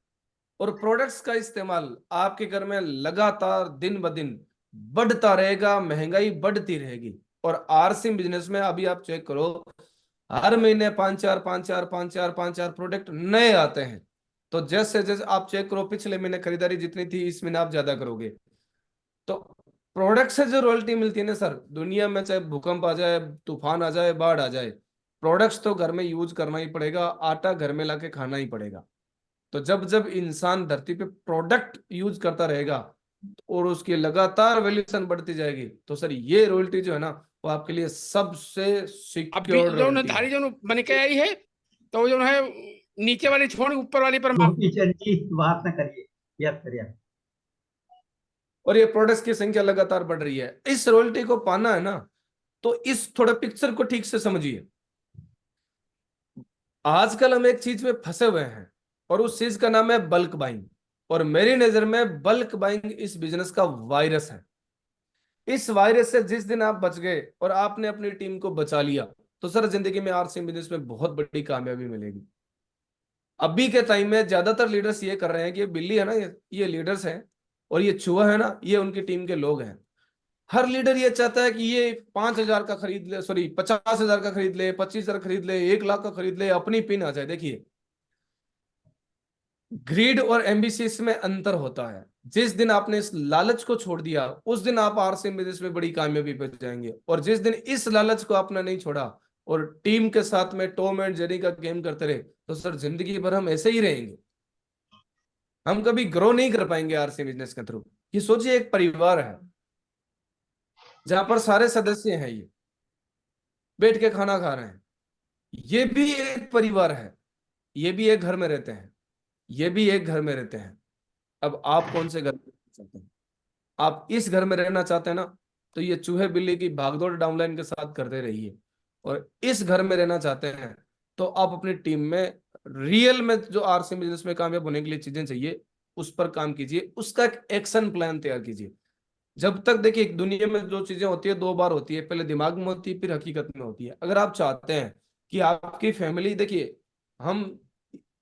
और प्रोडक्ट्स का इस्तेमाल आपके घर में लगातार दिन ब दिन बढ़ता रहेगा, महंगाई बढ़ती रहेगी। और आरसी बिजनेस में अभी आप चेक करो, हर महीने पांच चार प्रोडक्ट नए आते हैं। तो जैसे जैसे आप चेक करो, पिछले महीने खरीदारी जितनी थी, इस महीने आप ज्यादा करोगे। तो प्रोडक्ट से जो रॉयल्टी मिलती है ना सर, दुनिया में चाहे भूकंप आ जाए, तूफान आ जाए, बाढ़ आ जाए, प्रोडक्ट्स तो घर में यूज करना ही पड़ेगा, आटा घर में लाके खाना ही पड़ेगा। तो जब जब इंसान धरती पे प्रोडक्ट यूज करता रहेगा और उसकी लगातार वैल्यूएशन बढ़ती जाएगी, तो सर ये रॉयल्टी जो है ना, वो आपके लिए सबसे अभी सिक्योर्ड जो रॉयल्टी धारी है। जो बन के आई है, तो जो है नीचे वाली छोड़ ऊपर वाली पर टीचर जी बात ना करिए। Yes sir, yes. और ये प्रोडक्ट्स की संख्या लगातार बढ़ रही है। इस रॉयल्टी को पाना है ना, तो इस थोड़ा पिक्चर को ठीक से समझिए। आजकल हम एक चीज में फंसे हुए हैं, और उस चीज का नाम है बल्क बाइंग। और मेरी नजर में बल्क बाइंग इस बिजनेस का वायरस है। इस वायरस से जिस दिन आप बच गए और आपने अपनी टीम को बचा लिया, तो सर जिंदगी में आरसी बिजनेस में बहुत बड़ी कामयाबी मिलेगी। अभी के टाइम में ज्यादातर लीडर्स ये कर रहे हैं कि ये बिल्ली है ना, ये लीडर्स हैं, और ये चूहा है ना, ये उनकी टीम के लोग हैं। हर लीडर ये चाहता है कि ये 5,000 का खरीद ले, सॉरी 50,000 का खरीद ले, 25,000 खरीद ले, 1 लाख का खरीद ले, अपनी पिन आ जाए। देखिए, ग्रीड और एम्बिशियस में अंतर होता है। जिस दिन आपने इस लालच को छोड़ दिया, उस दिन आप आरसी बिजनेस में बड़ी कामयाबी पे जाएंगे। और जिस दिन इस लालच को आपने नहीं छोड़ा और टीम के साथ में टॉम एंड जेरी का गेम करते रहे, तो सर जिंदगी भर हम ऐसे ही रहेंगे। हम कभी ग्रो नहीं कर पाएंगे आरसी बिजनेस के थ्रू। ये सोचिए, एक परिवार है जहां पर सारे सदस्य हैं, ये बैठ के खाना खा रहे हैं, ये भी एक परिवार है, ये भी एक घर में रहते हैं, ये भी एक घर में रहते हैं। अब आप कौन से घर में रहना चाहते हैं? आप इस घर में रहना चाहते हैं ना, तो ये चूहे बिल्ली की भागदौड़ डाउनलाइन के साथ करते रहिए। और इस घर में रहना चाहते हैं, तो आप अपनी टीम में रियल में जो आरसी बिजनेस में कामयाब होने के लिए चीजें चाहिए, उस पर काम कीजिए, उसका एक एक्शन प्लान तैयार कीजिए। जब तक देखिए, एक दुनिया में जो चीजें होती है 2 बार होती है, पहले दिमाग में होती है, फिर हकीकत में होती है। अगर आप चाहते हैं कि आपकी फैमिली, देखिए, हम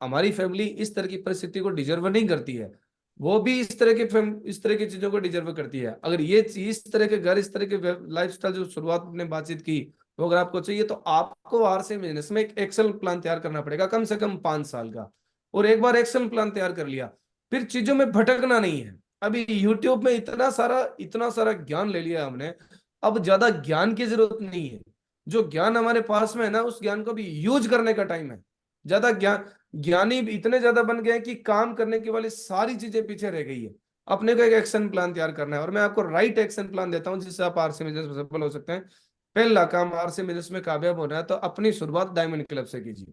हमारी फैमिली इस तरह की परिस्थिति को डिजर्व नहीं करती है, वो भी इस तरह की चीजों को डिजर्व करती है। अगर ये चीज, इस तरह के घर, इस तरह के लाइफस्टाइल जो शुरुआत में बातचीत की, वो अगर आपको चाहिए, तो आपको आरसी बिजनेस में एक एक्शन प्लान तैयार करना पड़ेगा, कम से कम 5 साल का। और एक बार एक्शन प्लान तैयार कर लिया, फिर चीजों में भटकना नहीं है। अभी यूट्यूब में इतना सारा ज्ञान ले लिया हमने, अब ज्यादा ज्ञान की जरूरत नहीं है। जो ज्ञान हमारे पास में है ना, उस ज्ञान को भी यूज करने का टाइम है। ज्यादा ज्ञानी इतने ज्यादा बन गए हैं कि काम करने की वाली सारी चीजें पीछे रह गई है। अपने को एक एक्शन प्लान तैयार करना है, और मैं आपको राइट एक्शन प्लान देता हूं जिससे आप आरसी बिजनेस में सफल हो सकते हैं। पहला काम, आरसी बिजनेस में कामयाब होना है तो अपनी शुरुआत डायमंड क्लब से कीजिए।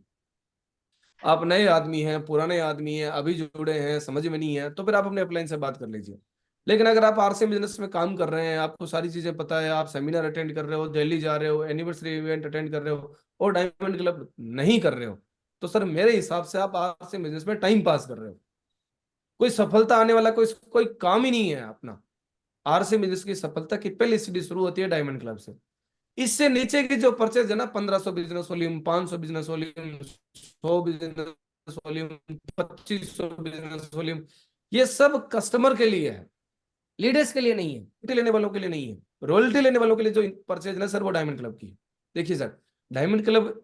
आप नए आदमी हैं, पुराने आदमी हैं, अभी जुड़े हैं, समझ में नहीं है, तो फिर आप अपने अपलाइन से बात कर लीजिए। लेकिन अगर आप आरसी बिजनेस में काम कर रहे हैं, आपको सारी चीजें पता है, आप सेमिनार अटेंड कर रहे हो, दिल्ली जा रहे हो, एनिवर्सरी इवेंट अटेंड कर रहे हो, और डायमंड क्लब नहीं कर रहे हो, तो सर मेरे हिसाब से आप आरसी बिजनेस में टाइम पास कर रहे हो। कोई सफलता आने वाला कोई कोई काम ही नहीं है अपना। आरसी बिजनेस की सफलता की पहली सीढ़ी शुरू होती है डायमंड क्लब से। इससे नीचे की जो परचेज है ना, 1500 business volume, 500 business volume, 100 business volume, 2500 business volume, ये सब कस्टमर के लिए है, लीडर्स के लिए नहीं है, रॉयल्टी लेने वालों के लिए नहीं है। रॉयल्टी लेने वालों के लिए जो परचेज है सर, वो डायमंड क्लब की है। देखिए सर, डायमंड क्लब,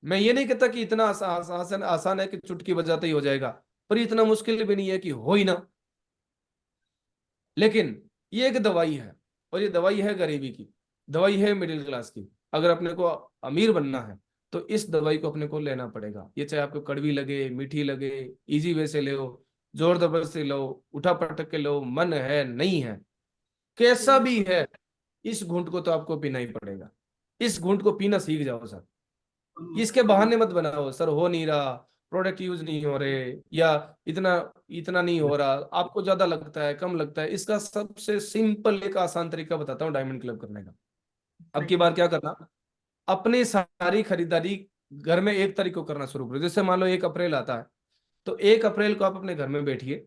मैं ये नहीं कहता कि इतना आसान आसान है कि चुटकी बजाते ही हो जाएगा, पर इतना मुश्किल भी नहीं है कि हो ही ना। लेकिन ये एक दवाई है, और ये दवाई है गरीबी की, दवाई है मिडिल क्लास की। अगर अपने को अमीर बनना है तो इस दवाई को अपने को लेना पड़ेगा। ये चाहे आपको कड़वी लगे, मीठी लगे, इजी वे से लो, जोर जबरदस्ती लो, उठा पटक के लो, मन है नहीं है, कैसा भी है, इस घूंट को तो आपको पीना ही पड़ेगा। इस घूंट को पीना सीख जाओ सर। इसके बहाने मत बनाओ सर, हो नहीं रहा, प्रोडक्ट यूज नहीं हो रहे, या इतना इतना नहीं हो रहा, आपको ज्यादा लगता है, कम लगता है। इसका सबसे सिंपल एक आसान तरीका बताता हूँ डायमंड क्लब करने का। अब की बार क्या करना, अपनी सारी खरीदारी घर में 1 तारीख को करना शुरू करो। जैसे मान लो 1 अप्रैल आता है, तो 1 अप्रैल को आप अपने घर में बैठिए,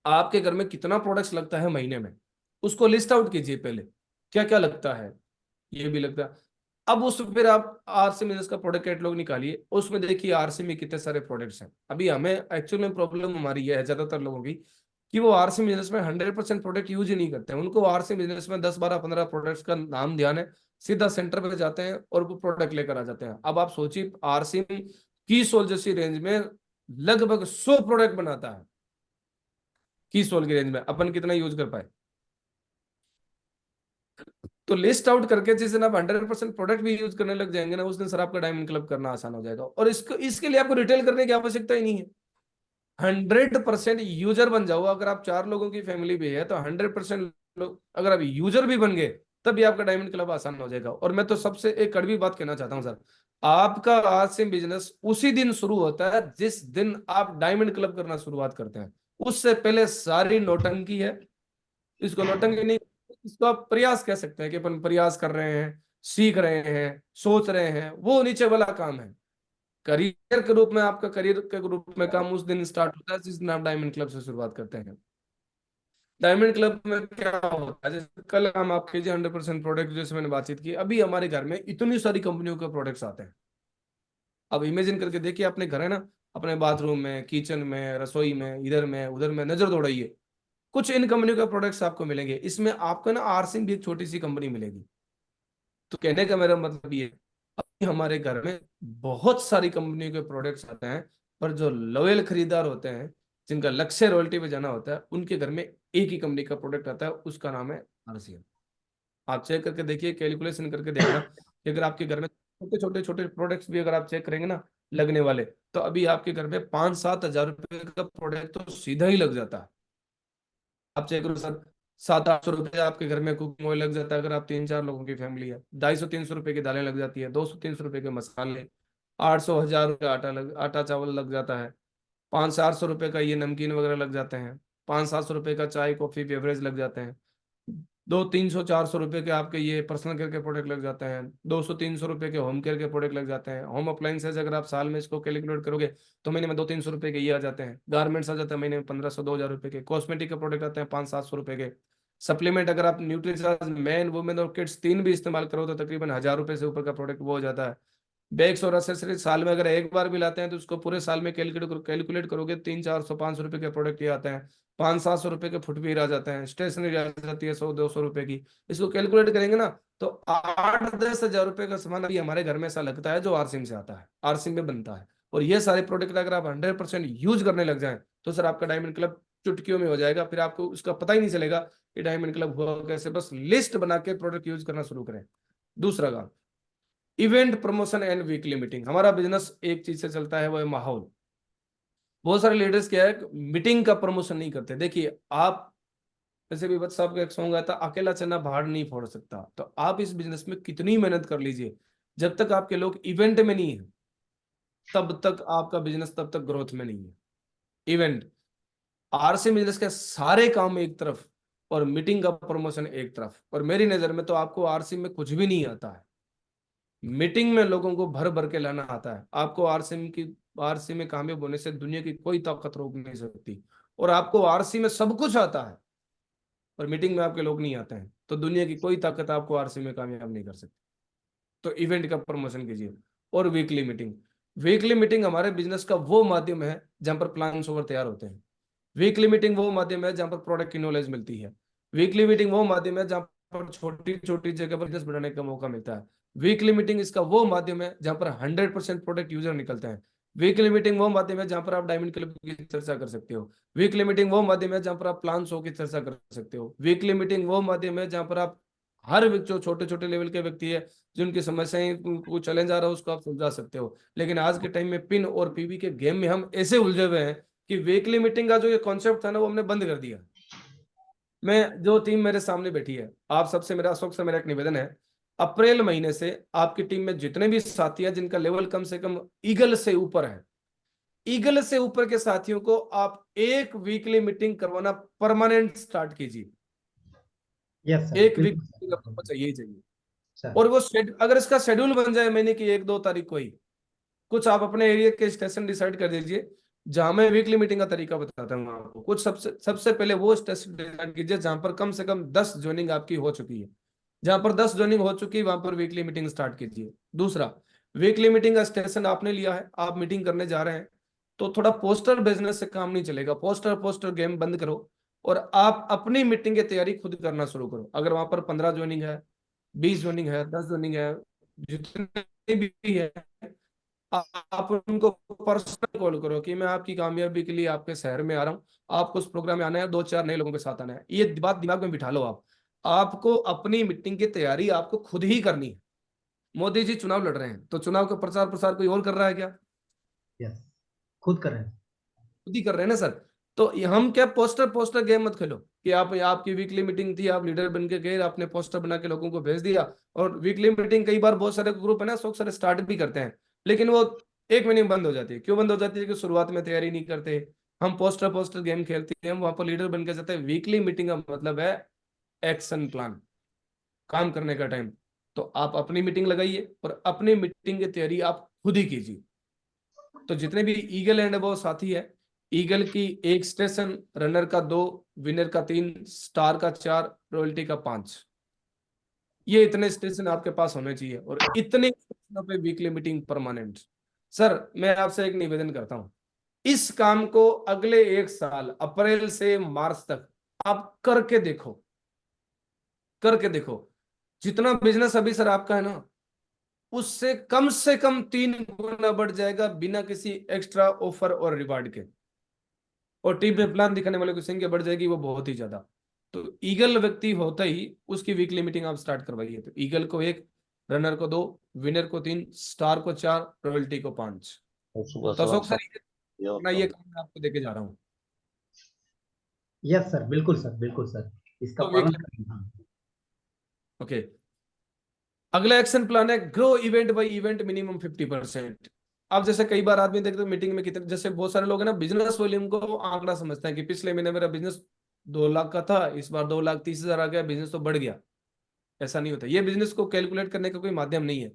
आपके घर में कितना प्रोडक्ट्स लगता है महीने में, उसको लिस्ट आउट कीजिए पहले, क्या क्या लगता है, ये भी लगता है। अब उस फिर आप आरसी बिजनेस का प्रोडक्ट कैटलॉग निकालिए, उसमें देखिए आरसी में कितने सारे प्रोडक्ट्स हैं। अभी हमें एक्चुअल में प्रॉब्लम हमारी ये है ज्यादातर लोगों की, कि वो आरसी बिजनेस में 100% प्रोडक्ट यूज ही नहीं करते हैं। उनको आरसी बिजनेस में 10 12 15 प्रोडक्ट्स का नाम ध्यान है, सीधा सेंटर पे जाते हैं और वो प्रोडक्ट लेकर आ जाते हैं। अब आप सोचिए, आरसी की सोल जैसी रेंज में लगभग 100 प्रोडक्ट बनाता है, की सोल की रेंज में अपन कितना यूज कर पाए। तो लिस्ट आउट करके जिस दिन आप 100% प्रोडक्ट भी यूज करने लग जाएंगे ना, उस दिन सर आपका डायमंड क्लब करना आसान हो जाएगा। और इसको इसके लिए आपको रिटेल करने की आवश्यकता ही नहीं है। 100% यूजर बन जाओ। अगर आप 4 लोगों की फैमिली भी है तो 100% लोग अगर आप यूजर भी बन गए, तभी आपका डायमंड क्लब आसान हो जाएगा। और मैं तो सबसे एक कड़वी बात कहना चाहता हूं सर, आपका आज से बिजनेस उसी दिन शुरू होता है जिस दिन आप डायमंड क्लब करना शुरुआत करते हैं। उससे पहले सारी नौटंकी है। इसको नौटंकी नहीं, इसको आप प्रयास कह सकते हैं कि अपन प्रयास कर रहे हैं, सीख रहे हैं, सोच रहे हैं, वो नीचे वाला काम है। करियर के रूप में, आपका करियर के रूप में काम उस दिन स्टार्ट होता है जिस दिन आप डायमंड क्लब से शुरुआत करते हैं। डायमंड क्लब में क्या होता है, जैसे कल हम आपके जो 100% प्रोडक्ट जैसे मैंने बातचीत की, अभी हमारे घर में इतनी सारी कंपनियों के प्रोडक्ट्स आते हैं। अब इमेजिन करके देखिए, अपने घर है ना, अपने बाथरूम में, किचन में, रसोई में, इधर में उधर में नजर दौड़ाइए, कुछ इन कंपनियों के प्रोडक्ट्स आपको मिलेंगे। इसमें आपको ना आरसिम भी एक छोटी सी कंपनी मिलेगी। तो कहने का मेरा मतलब ये है, अभी हमारे घर में बहुत सारी कंपनियों के प्रोडक्ट्स आते हैं, पर जो लॉयल खरीदार होते हैं, जिनका लक्ष्य रॉयल्टी पे जाना होता है, उनके घर में एक ही कंपनी का प्रोडक्ट आता है, उसका नाम है आरसीएम। आप चेक करके देखिए, कैलकुलेशन करके देखना कि अगर आपके घर में छोटे छोटे छोटे प्रोडक्ट्स भी अगर आप चेक करेंगे ना लगने वाले, तो अभी आपके घर में 5 7 हजार रुपए का प्रोडक्ट तो सीधा ही लग जाता है। आप चेक करो सर, 7 800 रुपए आपके घर में कुकिंग ऑयल लग जाता है। अगर आप 3 4 लोगों की फैमिली है, 250 300 रुपए की दालें लग जाती है, 200 300 रुपए के मसाले, 800 1000 रुपये आटा चावल लग जाता है, 500 400 रुपए का ये नमकीन वगैरह लग जाते हैं, 500 700 रुपए का चाय कॉफी बेवरेज लग जाते हैं, 200 300 400 रुपए के आपके ये पर्सनल केयर के प्रोडक्ट लग जाते हैं, 200 300 रुपए के होम केयर के प्रोडक्ट लग जाते हैं। होम अप्लाइंसेज अगर आप साल में इसको कैलकुलेट करोगे तो महीने में 200 300 रुपए के ये आ जाते हैं। गारमेंट्स आ जाते हैं महीने में 1500 2000 रुपए के। कॉस्मेटिक के प्रोडक्ट आते हैं 500 700 रुपए के। सप्लीमेंट अगर आप न्यूट्रिचार्ज मैन वुमेन और किड्स तीन भी इस्तेमाल करो तो तकरीबन 1000 रुपए से ऊपर का प्रोडक्ट वो हो जाता है। बैग्स और एक्सेसरीज साल में अगर एक बार भी लाते हैं तो उसको पूरे साल में कैलकुलेट करोगे 300 400 500 रुपए के प्रोडक्ट ये आते हैं। 500 700 रुपए के फुटवियर आ जाते हैं, स्टेशनरी आ जाती है 100 200 रुपए की। इसको कैलकुलेट करेंगे ना तो 8 10 हजार रुपए का सामान अभी हमारे घर में ऐसा लगता है जो आरसिम से आता है, आरसिम में बनता है। और ये सारे प्रोडक्ट अगर आप 100% यूज करने लग जाएं तो सर आपका डायमंड क्लब चुटकियों में हो जाएगा, फिर आपको उसका पता ही नहीं चलेगा कि डायमंड क्लब हुआ कैसे। बस लिस्ट बना के प्रोडक्ट यूज करना शुरू करें। दूसरा काम, event promotion and weekly meeting. हमारा बिजनेस एक चीज से चलता है, वो है माहौल। बहुत सारे लीडर्स क्या है, मीटिंग का प्रमोशन नहीं करते। देखिए आप, जैसे भी बच्चा साहब का एक सॉन्ग आता, अकेला चना भाड़ नहीं फोड़ सकता। तो आप इस बिजनेस में कितनी मेहनत कर लीजिए, जब तक आपके लोग इवेंट में नहीं है तब तक आपका बिजनेस तब तक ग्रोथ में नहीं है। इवेंट, आरसी बिजनेस के सारे काम एक तरफ और मीटिंग का प्रमोशन एक तरफ। और मेरी नजर में तो आपको आरसी में कुछ भी नहीं आता है, मीटिंग में लोगों को भर भर के लाना आता है। आपको आरसी में कामयाब होने से दुनिया की कोई ताकत रोक नहीं सकती। और आपको आरसी में सब कुछ आता है और मीटिंग में आपके लोग नहीं आते हैं, तो दुनिया की कोई ताकत आपको आरसी में कामयाब नहीं कर सकती। तो इवेंट का प्रमोशन कीजिए। और वीकली मीटिंग, वीकली मीटिंग हमारे बिजनेस का वो माध्यम है जहां पर प्लान्स ओवर तैयार होते हैं। वीकली मीटिंग वो माध्यम है जहां पर प्रोडक्ट की नॉलेज मिलती है। वीकली मीटिंग वो माध्यम है जहां पर छोटी छोटी जगह पर बिजनेस बढ़ाने का मौका मिलता है। वीकली मीटिंग इसका वो माध्यम है जहां पर 100% प्रोडक्ट यूजर निकलते हैं। वीकली मीटिंग वो माध्यम है जहां पर आप डायमंड क्लब की चर्चा कर सकते हो। वीकली मीटिंग वो माध्यम है जहां पर आप प्लान शो की चर्चा कर सकते हो। वीकली मीटिंग वो माध्यम है जहां पर आप हर जो छोटे छोटे लेवल के व्यक्ति है, जिनकी समस्याएं को चैलेंज आ रहा है, उसको आप सुलझा सकते हो। लेकिन आज के टाइम में पिन और पीवी के गेम में हम ऐसे उलझे हुए हैं कि वीकली मीटिंग का जो ये कॉन्सेप्ट था ना, वो हमने बंद कर दिया। मैं, जो टीम मेरे सामने बैठी है, आप सबसे मेरा, अशोक से मेरा एक निवेदन है, अप्रैल महीने से आपकी टीम में जितने भी साथी हैं जिनका लेवल कम से कम ईगल से ऊपर है, ईगल से ऊपर के साथियों को आप एक वीकली मीटिंग करवाना परमानेंट स्टार्ट कीजिए। यस सर, एक वीक बिल्कुल सर, मीटिंग आपको चाहिए ही चाहिए। सर। और वो अगर इसका शेड्यूल बन जाए महीने की 1-2 तारीख को ही, कुछ आप अपने एरिया के स्टेशन डिसाइड कर दीजिए जहां मैं वीकली मीटिंग का तरीका बताता हूँ आपको। कुछ सबसे सबसे पहले वो स्टेशन डिसाइड कीजिए जहां पर कम से कम 10 ज्वाइनिंग आपकी हो चुकी है। जहां पर 10 ज्वाइनिंग हो चुकी है वहां पर वीकली मीटिंग स्टार्ट कीजिए। दूसरा, वीकली मीटिंग का स्टेशन आपने लिया है, आप मीटिंग करने जा रहे हैं, तो थोड़ा पोस्टर बिजनेस से काम नहीं चलेगा। पोस्टर पोस्टर गेम बंद करो और आप अपनी मीटिंग की तैयारी खुद करना शुरू करो। अगर वहां पर 15 ज्वाइनिंग है, 20 ज्वाइनिंग है, 10 ज्वाइनिंग है, जितने भी है, आप उनको पर्सनल कॉल करो कि मैं आपकी कामयाबी के लिए आपके शहर में आ रहा हूँ, आपको उस प्रोग्राम में आना है, 2-4 नए लोगों के साथ आना है। ये बात दिमाग में बिठा लो आप। आपको अपनी मीटिंग की तैयारी आपको खुद ही करनी है। मोदी जी चुनाव लड़ रहे हैं, तो चुनाव का प्रचार प्रसार कोई और कर रहा है क्या? यस, खुद कर रहे हैं। खुद ही कर रहे हैं ना सर। तो हम क्या, पोस्टर पोस्टर गेम मत खेलो कि आप, आपकी वीकली मीटिंग थी, आप लीडर बन के गए, आपने पोस्टर बना के लोगों को भेज दिया। और वीकली मीटिंग कई बार बहुत सारे ग्रुप है ना, सब सारे स्टार्ट भी करते हैं, लेकिन वो एक महीने में बंद हो जाती है। क्यों बंद हो जाती है? कि शुरुआत में तैयारी नहीं करते, हम पोस्टर पोस्टर गेम खेलते हैं, हम वहां पर लीडर बन के जाते हैं। वीकली मीटिंग का मतलब है एक्शन प्लान, काम करने का टाइम। तो आप अपनी मीटिंग लगाइए और अपनी मीटिंग की तैयारी आप खुद ही कीजिए। तो जितने भी ईगल एंड वो साथी है, ईगल की 1 स्टेशन, रनर का 2, विनर का 3, स्टार का 4, रॉयल्टी का 5, ये इतने स्टेशन आपके पास होने चाहिए। और इतने स्टेशनों पे वीकली मीटिंग परमानेंट। सर मैं आपसे एक निवेदन करता हूं, इस काम को अगले 1 साल अप्रैल से मार्च तक आप करके देखो, करके देखो। जितना बिजनेस अभी सर आपका है ना, उससे कम से कम 3 गुना बढ़ जाएगा बिना किसी एक्स्ट्रा ऑफर और रिवार्ड के। और टीम में प्लान दिखाने वाले की संख्या बढ़ जाएगी, वो बहुत ही ज्यादा। तो ईगल व्यक्ति होता ही उसकी वीकली मीटिंग आप स्टार्ट करवाइए। तो ईगल को 1, रनर को 2, विनर को 3, स्टार को 4, रॉयल्टी को 5। सुबह तो सुबह अशोक सर, ये काम मैं आपको देके जा रहा हूँ। यस सर, बिल्कुल सर, बिल्कुल सर, इसका तो पालन वीकली, करेंगे। ओके। अगला एक्शन प्लान है grow event bye event minimum 50%। अब जैसे कई बार आदमी देखते हैं मीटिंग में कितने, जैसे बहुत सारे लोग हैं ना, बिजनेस वॉल्यूम को आंकड़ा समझते हैं कि पिछले महीने मेरा बिजनेस 2 लाख का था, इस बार 2,30,000 आ गया, बिजनेस तो बढ़ गया। ऐसा नहीं होता। ये बिजनेस को कैलकुलेट करने का कोई माध्यम नहीं है।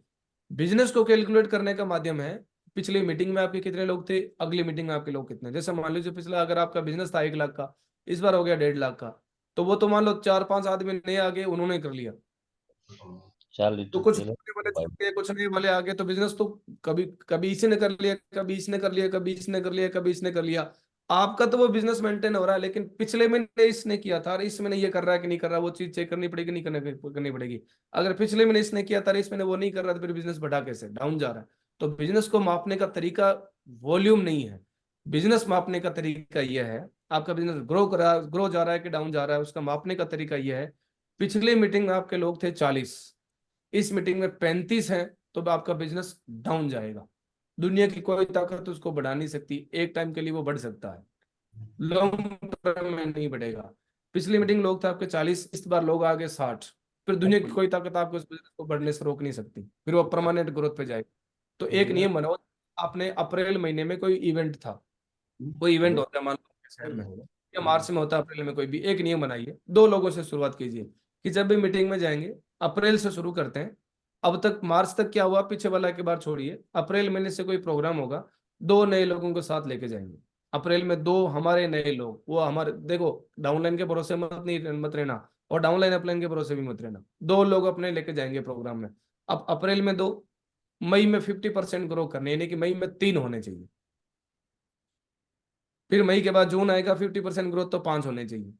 बिजनेस को कैलकुलेट करने का माध्यम है पिछली मीटिंग में आपके कितने लोग थे, अगली मीटिंग में आपके लोग कितने। जैसे मान लीजिए पिछला अगर आपका बिजनेस था 1 लाख का, इस बार हो गया 1.5 लाख का, तो वो तो मान लो 4-5 आदमी नए आ गए, उन्होंने कर लिया। 4 तो लीटर कुछ तेल करने वाले छूट गए, कुछ नहीं वाले आ गए, तो बिजनेस तो कभी कभी इसने कर लिया, कभी इसने कर लिया, कभी इसने कर लिया, कभी इसने कर लिया। आपका तो वो बिजनेस मेंटेन हो रहा है, लेकिन पिछले महीने इसने किया था, अरे इस महीने ये कर रहा है कि नहीं कर रहा, वो चीज चेक करनी पड़ेगी, नहीं करनी पड़ेगी। अगर पिछले महीने इसने किया था, इस महीने वो नहीं कर रहा, तो फिर बिजनेस बढ़ा कैसे, डाउन जा रहा है। तो बिजनेस को मापने का तरीका वॉल्यूम नहीं है, बिजनेस मापने का तरीका यह है, आपका बिजनेस ग्रो जा रहा है कि डाउन जा रहा है, उसका मापने का तरीका यह है। पिछली मीटिंग में आपके लोग थे 40, इस मीटिंग में 35 हैं, तो आपका बिजनेस डाउन जाएगा। दुनिया की कोई ताकत उसको बढ़ा नहीं सकती, एक टाइम के लिए वो बढ़ सकता है, लॉन्ग टर्म में नहीं बढ़ेगा। पिछली मीटिंग लोग थे आपके 40, इस बार लोग आ गए 60, फिर दुनिया की कोई ताकत आपको उस बिजनेस को बढ़ने से रोक नहीं सकती, फिर वो परमानेंट ग्रोथ पे जाएगा। तो एक नियम बनाओ, आपने अप्रैल महीने में कोई इवेंट था, कोई इवेंट होता है मान लो आपके शहर में होगा, या मार्च में होता है, अप्रैल में कोई भी, एक नियम बनाइए, 2 लोगों से शुरुआत कीजिए कि जब भी मीटिंग में जाएंगे अप्रैल से शुरू करते हैं। अब तक मार्च तक क्या हुआ पीछे वाला के बार छोड़िए, अप्रैल महीने से कोई प्रोग्राम होगा, 2 नए लोगों को साथ लेके जाएंगे। अप्रैल में 2 हमारे नए लोग, वो हमारे, देखो डाउनलाइन के भरोसे मत रहना, और डाउनलाइन अपलाइन के भरोसे भी मत रहना, 2 लोग अपने लेके जाएंगे प्रोग्राम में। अब अप्रैल में 2, मई में 50% ग्रो करने, यानी कि मई में 3 होने चाहिए। फिर मई के बाद जून आएगा, 50% ग्रोथ तो 5 होने चाहिए।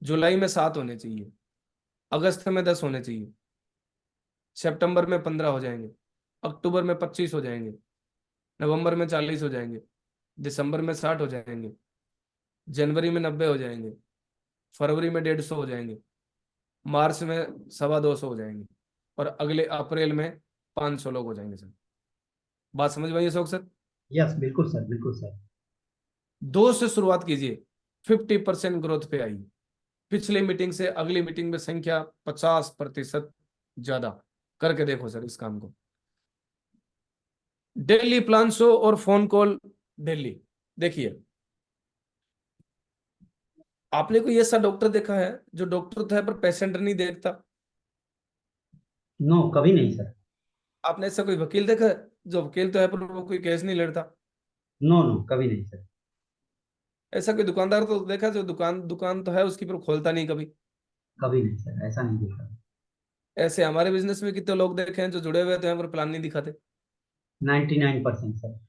जुलाई में 7 होने चाहिए, अगस्त में 10 होने चाहिए, सितंबर में 15 हो जाएंगे, अक्टूबर में 25 हो जाएंगे, नवंबर में 40 हो जाएंगे, दिसंबर में 60 हो जाएंगे, जनवरी में 90 हो जाएंगे, फरवरी में 150 हो जाएंगे, मार्च में 225 हो जाएंगे, और अगले अप्रैल में 500 लोग हो जाएंगे सर। बात समझ में आई शौक सर? यस, बिल्कुल सर, बिल्कुल सर। 2 से शुरुआत कीजिए, 50% ग्रोथ पे आइए। पिछली मीटिंग से अगली मीटिंग में संख्या 50% ज्यादा करके देखो सर इस काम को। डेली प्लान शो और फोन कॉल डेली। देखिए, आपने कोई ऐसा डॉक्टर देखा है जो डॉक्टर तो है पर पेशेंट नहीं देखता? नो, कभी नहीं सर। आपने ऐसा कोई वकील देखा है जो वकील तो है पर वो कोई केस नहीं लड़ता? नो नो, कभी नहीं सर। ऐसा कोई दुकानदार तो देखा है जो दुकान दुकान तो है उसकी पर खोलता नहीं कभी? कभी नहीं सर, ऐसा नहीं देखा। ऐसे हमारे बिजनेस में कितने लोग देखे हैं जो जुड़े हुए थे यहाँ पर प्लान नहीं दिखाते? 99% सर।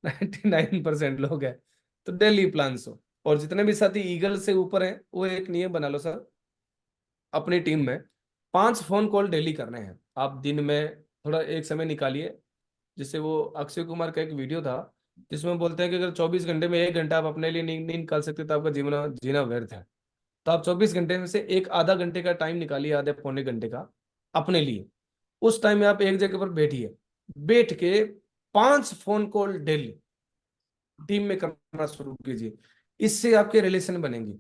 99% लोग हैं। तो डेली प्लान हो, और जितने भी साथी ईगल से ऊपर हैं वो एक नियम बना लो सर, अपनी टीम में 5 फोन कॉल डेली करने हैं। आप दिन में थोड़ा एक समय निकालिए, जिससे वो अक्षय कुमार का एक वीडियो था जिसमें बोलते हैं कि अगर 24 घंटे में 1 घंटा आप अपने लिए नहीं निकाल सकते तो आपका जीवन जीना व्यर्थ है। तो आप 24 घंटे में से एक आधा घंटे का टाइम निकालिए, आधे पौने घंटे का अपने लिए। उस टाइम में आप एक जगह पर बैठिए, बैठ के 5 फोन कॉल डेली टीम में करना शुरू कीजिए। इससे आपके रिलेशन बनेंगे,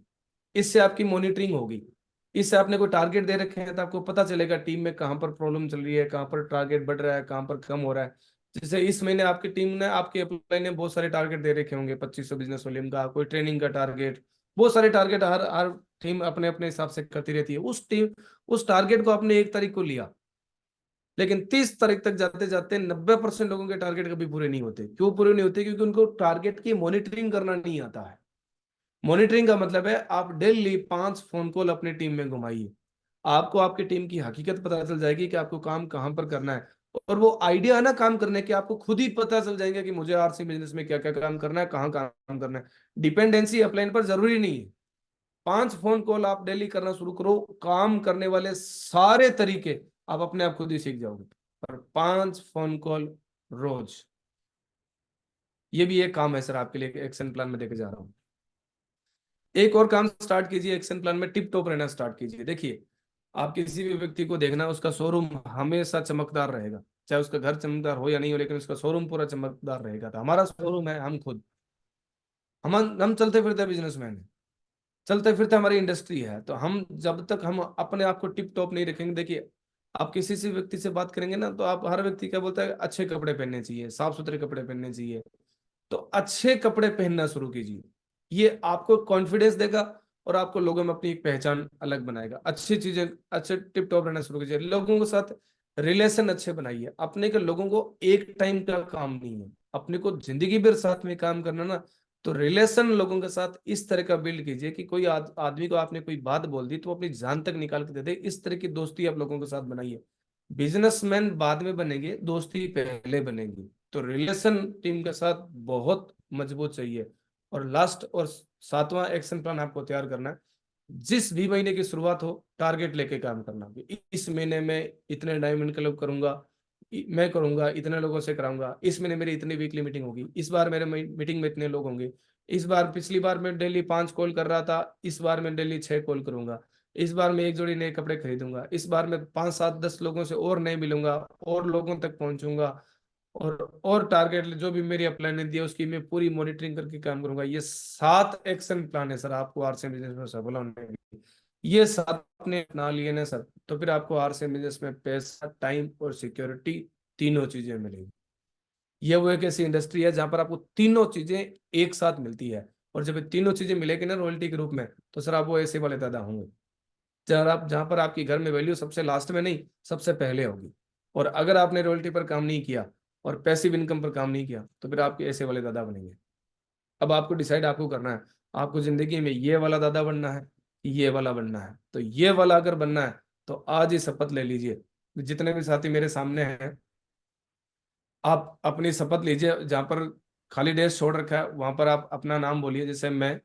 इससे आपकी मॉनिटरिंग होगी, इससे आपने कोई टारगेट दे रखे हैं तो आपको पता चलेगा टीम में कहां पर प्रॉब्लम चल रही है, कहां पर टारगेट बढ़ रहा है, कहां पर कम हो रहा है। जैसे इस महीने आपकी टीम ने, आपके अपलाइन ने बहुत सारे टारगेट दे रखे होंगे, 2500 बिजनेस वॉल्यूम का, कोई ट्रेनिंग का टारगेट, बहुत सारे टारगेट हर हर टीम अपने अपने हिसाब से करती रहती है। उस टारगेट को आपने 1 तारीख को लिया, लेकिन 30 तारीख तक जाते जाते 90% लोगों के टारगेट कभी पूरे नहीं होते। क्यों पूरे नहीं होते? क्योंकि उनको टारगेट की मॉनिटरिंग करना नहीं आता है। मॉनिटरिंग का मतलब है आप डेली 5 फोन कॉल अपनी टीम में घुमाइए, आपको आपकी टीम की हकीकत पता चल जाएगी कि आपको काम कहां पर करना है। और वो आइडिया है ना काम करने के, आपको खुद ही पता चल जाएगा कि मुझे आरसी बिजनेस में क्या क्या काम करना है, कहाँ काम करना है। डिपेंडेंसी अपलाइन पर जरूरी नहीं है। 5 फोन कॉल आप डेली करना शुरू करो, काम करने वाले सारे तरीके आप अपने आप खुद ही सीख जाओगे। और 5 फोन कॉल रोज, ये भी एक काम है सर आपके लिए, एक्शन प्लान में देके जा रहा हूं। एक और काम स्टार्ट कीजिए एक्शन प्लान में, टिप टॉप रहना स्टार्ट कीजिए। देखिए, आप किसी भी व्यक्ति को देखना, उसका शोरूम हमेशा चमकदार रहेगा, चाहे उसका घर चमकदार हो या नहीं हो, लेकिन उसका शोरूम पूरा चमकदार रहेगा। तो हमारा शोरूम है हम खुद, हम चलते फिरते बिजनेसमैन हैं, चलते फिरते हमारी इंडस्ट्री है। तो हम जब तक हम अपने आप को टिप टॉप नहीं रखेंगे, देखिए आप किसी से व्यक्ति से बात करेंगे ना, तो आप, हर व्यक्ति क्या बोलता है, अच्छे कपड़े पहनने चाहिए, साफ सुथरे कपड़े पहनने चाहिए। तो अच्छे कपड़े पहनना शुरू कीजिए, ये आपको कॉन्फिडेंस देगा और आपको लोगों में अपनी एक पहचान अलग बनाएगा। अच्छी चीजें, अच्छे टिप टॉप रहना शुरू कीजिए, लोगों के साथ रिलेशन अच्छे बनाइए। अपने के लोगों को एक टाइम का काम नहीं है, अपने को जिंदगी भर साथ में काम करना ना, तो रिलेशन लोगों के साथ इस तरह का बिल्ड कीजिए कि कोई आदमी को आपने कोई बात बोल दी तो अपनी जान तक निकाल के दे दे। इस तरह की दोस्ती आप लोगों के साथ बनाइए। बिजनेसमैन बाद में बनेंगे, दोस्ती पहले बनेगी। तो रिलेशन टीम के साथ बहुत मजबूत चाहिए। और लास्ट और 7वां एक्शन प्लान आपको तैयार करना है, जिस भी महीने की शुरुआत हो टारगेट लेके काम करना। इस महीने में इतने डायमंड क्लब करूंगा, मैं करूंगा, इतने लोगों से कराऊंगा, इस महीने मेरी इतनी वीकली मीटिंग होगी, इस बार मेरे मीटिंग में इतने लोग होंगे, इस बार पिछली बार मैं डेली 5 कॉल कर रहा था, इस बार मैं डेली 6 कॉल करूंगा, इस बार मैं एक जोड़ी नए कपड़े खरीदूंगा, इस बार मैं 5 7 10 लोगों से और नए मिलूंगा और लोगों तक पहुंचूंगा, और टारगेट जो भी मेरी अपलाइन ने दिया उसकी मैं पूरी मॉनिटरिंग करके काम करूंगा। ये 7 एक्शन प्लान है सर आपको आरसीएम बिजनेस में सफल होने के लिए। ये 7 आपने अपना लिए ना सर, तो फिर आपको आरसीएम बिजनेस में पैसा, टाइम और सिक्योरिटी तीनों चीजें मिलेंगी। ये वो एक ऐसी इंडस्ट्री है जहां पर आपको तीनों चीजें एक साथ मिलती है, और जब ये तीनों चीजें मिलेगी ना रॉयल्टी के रूप में, तो सर आप वो ऐसे वाले दादा होंगे जहां पर आपकी घर में वैल्यू सबसे लास्ट में नहीं, सबसे पहले होगी। और अगर आपने रॉयल्टी पर काम नहीं किया और पैसिव इनकम पर काम नहीं किया, तो फिर आपके ऐसे वाले दादा बनेंगे। अब आपको डिसाइड आपको करना है, आपको जिंदगी में ये वाला दादा बनना है, ये वाला बनना है। तो ये वाला अगर बनना है तो आज ही शपथ ले लीजिए। जितने भी साथी मेरे सामने हैं, आप अपनी शपथ लीजिए, जहां पर खाली डेस्क छोड़ रखा है वहां पर आप अपना नाम बोलिए। जैसे मैं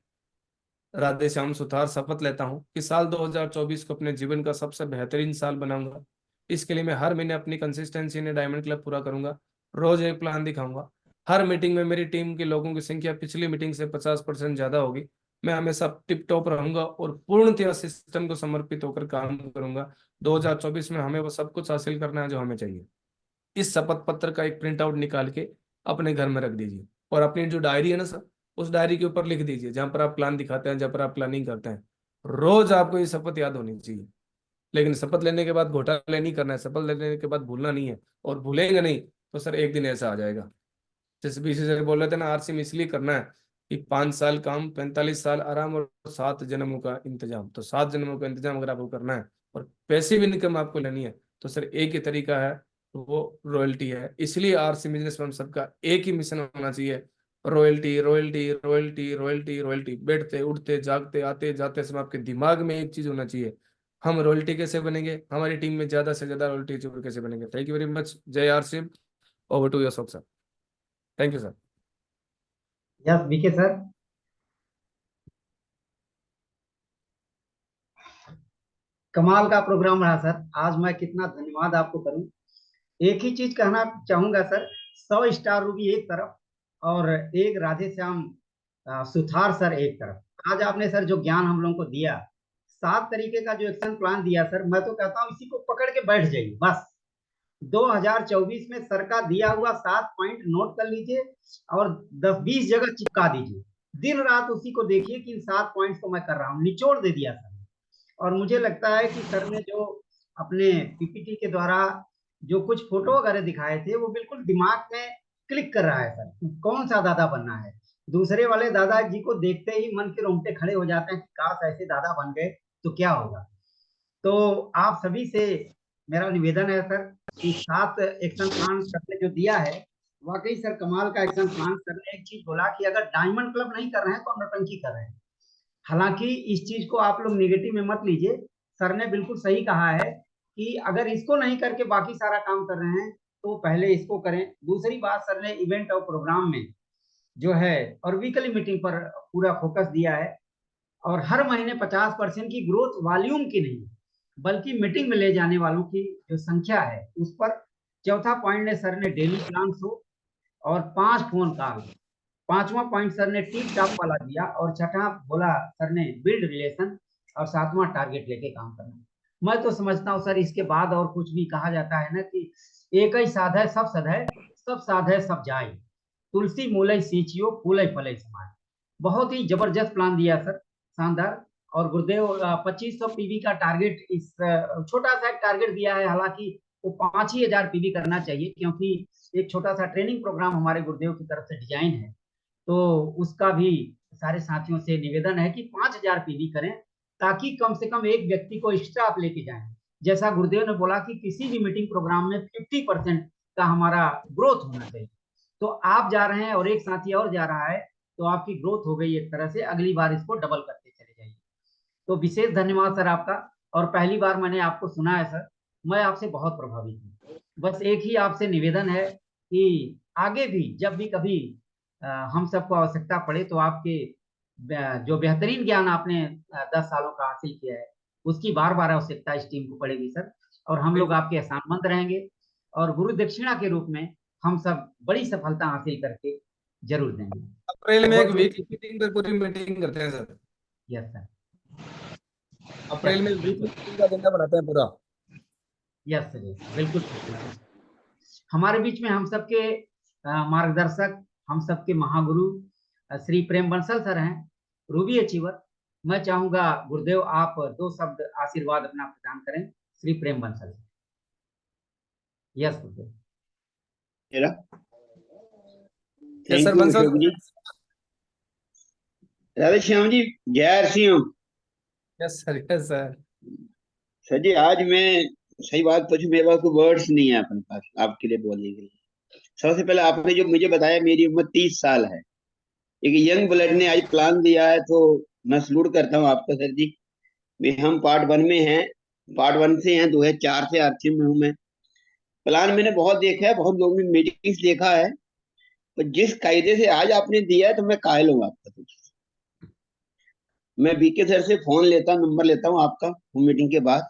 राधे श्याम सुथार शपथ लेता हूं कि साल 2024 को अपने जीवन का सबसे बेहतरीन साल बनाऊंगा। इसके लिए मैं हर महीने अपनी कंसिस्टेंसी ने डायमंड क्लब पूरा करूंगा, रोज एक प्लान दिखाऊंगा, हर मीटिंग में मेरी टीम के लोगों की संख्या पिछली मीटिंग से 50% ज्यादा होगी, मैं हमेशा टिप टॉप रहूंगा और पूर्णतः सिस्टम को समर्पित होकर काम करूंगा। 2024 में हमें वो सब कुछ हासिल करना है जो हमें चाहिए। इस शपथ पत्र का एक प्रिंट आउट निकाल के अपने घर में रख दीजिए, और अपनी जो डायरी है ना सर, उस डायरी के ऊपर लिख दीजिए जहां पर आप प्लान दिखाते हैं, जहां पर आप प्लानिंग करते हैं। रोज आपको ये शपथ याद होनी चाहिए। लेकिन शपथ लेने के बाद घोटाले नहीं करना है, शपथ लेने के बाद भूलना नहीं है, और भूलेंगे नहीं तो सर एक दिन ऐसा आ जाएगा। जैसे बीसी सर बोल रहे थे ना, आरसी में इसलिए करना है कि 5 साल काम, 45 साल आराम और 7 जन्मों का इंतजाम। तो 7 जन्मों का इंतजाम अगर आपको करना है और पैसिव इनकम आपको लेनी है, तो सर एक ही तरीका है, वो रॉयल्टी है। इसलिए आरसी बिजनेस में हम सबका एक ही मिशन होना चाहिए, royalty royalty royalty royalty royalty. बैठते उठते जागते आते जाते सब आपके दिमाग में एक चीज होना चाहिए, हम रॉयल्टी कैसे बनेंगे, हमारी टीम में ज्यादा से ज्यादा रॉयल्टी अचीवर कैसे बनेंगे। Thank you very much. जय RC. Over to your sir. Thank you sir. Yes BK sir. कमाल का प्रोग्राम रहा सर। आज मैं कितना धन्यवाद आपको करूं। एक ही चीज कहना चाहूंगा सर, 100 स्टार रूबी एक तरफ और एक राधे श्याम सुथार सर एक तरफ। आज आपने सर जो ज्ञान हम लोगों को दिया, 7 तरीके का जो एक्शन प्लान दिया सर, मैं तो कहता हूँ इसी को पकड़ के बैठ जाइए बस। 2024 में सर का दिया हुआ 7 पॉइंट नोट कर लीजिए और 10-20 जगह चिपका दीजिए। दिन रात उसी को देखिए कि इन 7 पॉइंट्स को मैं कर रहा हूँ। निचोड़ दे दिया सर। और मुझे लगता है कि सर ने जो अपने पीपीटी के द्वारा जो कुछ फोटो वगैरह दिखाए थे, वो बिल्कुल दिमाग में क्लिक कर रहा है सर। कौन सा दादा बनना है। दूसरे वाले दादाजी को देखते ही मन के रोंगटे खड़े हो जाते हैं कि काश ऐसे दादा बन गए तो क्या होगा। तो आप सभी से मेरा निवेदन है सर कि 7 एक्शन प्लान सर ने जो दिया है, वाकई सर कमाल का एक्शन प्लान। सर ने एक चीज बोला कि अगर डायमंड क्लब नहीं कर रहे हैं तो हम नौटंकी कर रहे हैं। हालांकि इस चीज को आप लोग निगेटिव में मत लीजिए। सर ने बिल्कुल सही कहा है कि अगर इसको नहीं करके बाकी सारा काम कर रहे हैं तो पहले इसको करें। दूसरी बात, सर ने इवेंट और प्रोग्राम में जो है और वीकली मीटिंग पर पूरा फोकस दिया है। और हर महीने 50% की ग्रोथ वॉल्यूम की नहीं, बल्कि मीटिंग में ले जाने वालों की जो संख्या है उस पर। चौथा पॉइंट ने सर ने डेली प्लान शो और 5 फोन कॉल। 5वां पॉइंट सर ने टिप टॉप वाला दिया, और छठा बोला सर ने बिल्ड रिलेशन, और 7वां टारगेट लेके काम करना। मैं तो समझता हूँ सर इसके बाद और कुछ भी कहा जाता है ना कि एक ही साध है सब सध है, सब साध है सब जाए, तुलसी मूलय सींचियो फूलय फलय समाय। बहुत ही जबरदस्त प्लान दिया सर, शानदार। और गुरुदेव 2500 पीवी का टारगेट, इस छोटा सा टारगेट दिया है। हालांकि वो 5 ही हजार पीवी करना चाहिए, क्योंकि एक छोटा सा ट्रेनिंग प्रोग्राम हमारे गुरुदेव की तरफ से डिजाइन है। तो उसका भी सारे साथियों से निवेदन है कि 5,000 पीवी करें, ताकि कम से कम एक व्यक्ति को एक्स्ट्रा आप लेके जाएं। जैसा गुरुदेव ने बोला कि किसी भी मीटिंग प्रोग्राम में 50% का हमारा ग्रोथ होना चाहिए। तो आप जा रहे हैं और एक साथी और जा रहा है, तो आपकी ग्रोथ हो गई एक तरह से। अगली बार इसको डबल करते चले जाइए। तो विशेष धन्यवाद सर आपका। और पहली बार मैंने आपको सुना है सर, मैं आपसे बहुत प्रभावित हूँ। बस एक ही आपसे निवेदन है कि आगे भी जब भी कभी हम सबको आवश्यकता पड़े, तो आपके जो बेहतरीन ज्ञान आपने 10 सालों का हासिल किया है, उसकी बार बार आवश्यकता इस टीम को पड़ेगी सर। और हम लोग आपके एहसानमंद रहेंगे। और गुरु दक्षिणा के रूप में हम सब बड़ी सफलता हासिल करके जरूर देंगे। अप्रैल में एक बहुत- वीकली मीटिंग पर पूरी मीटिंग करते हैं सर। Yes sir. अप्रैल में वीकली मीटिंग का एजेंडा बनाते हैं पूरा। यस सर, बिल्कुल बिल्कुल। हमारे बीच में हम सबके मार्गदर्शक, हम सबके महागुरु श्री प्रेम बंसल सर हैं, रूबी अचीवर। मैं चाहूंगा गुरुदेव आप 2 शब्द आशीर्वाद अपना प्रदान करें श्री प्रेम बंसल। यस गुरुदेव। मेरा yes thank sir you Bansal Ashok ji. Radhe Shyam ji, Jai Singh. Yes sir yes sir. Sir ji, आज मैं सही बात पूछूं, मेरे पास कोई वर्ड्स नहीं है अपने पास आपके लिए बोलने के लिए। सबसे पहले आपने जो मुझे बताया, मेरी उम्र 30 साल है, एक यंग ब्लड ने आज प्लान दिया है, तो मैं सलूट करता हूँ आपका सर जी। हम पार्ट 1 में हैं, पार्ट 1 से हैं, 2004 से आरसी में हूँ मैं। प्लान मैंने बहुत देखा है, बहुत लोगों ने मीटिंग्स देखा है, पर जिस कायदे से आज आपने दिया है तो मैं कायल हूँ आपका। तो मैं बीके सर से फोन लेता हूँ, नंबर लेता हूँ आपका मीटिंग के बाद,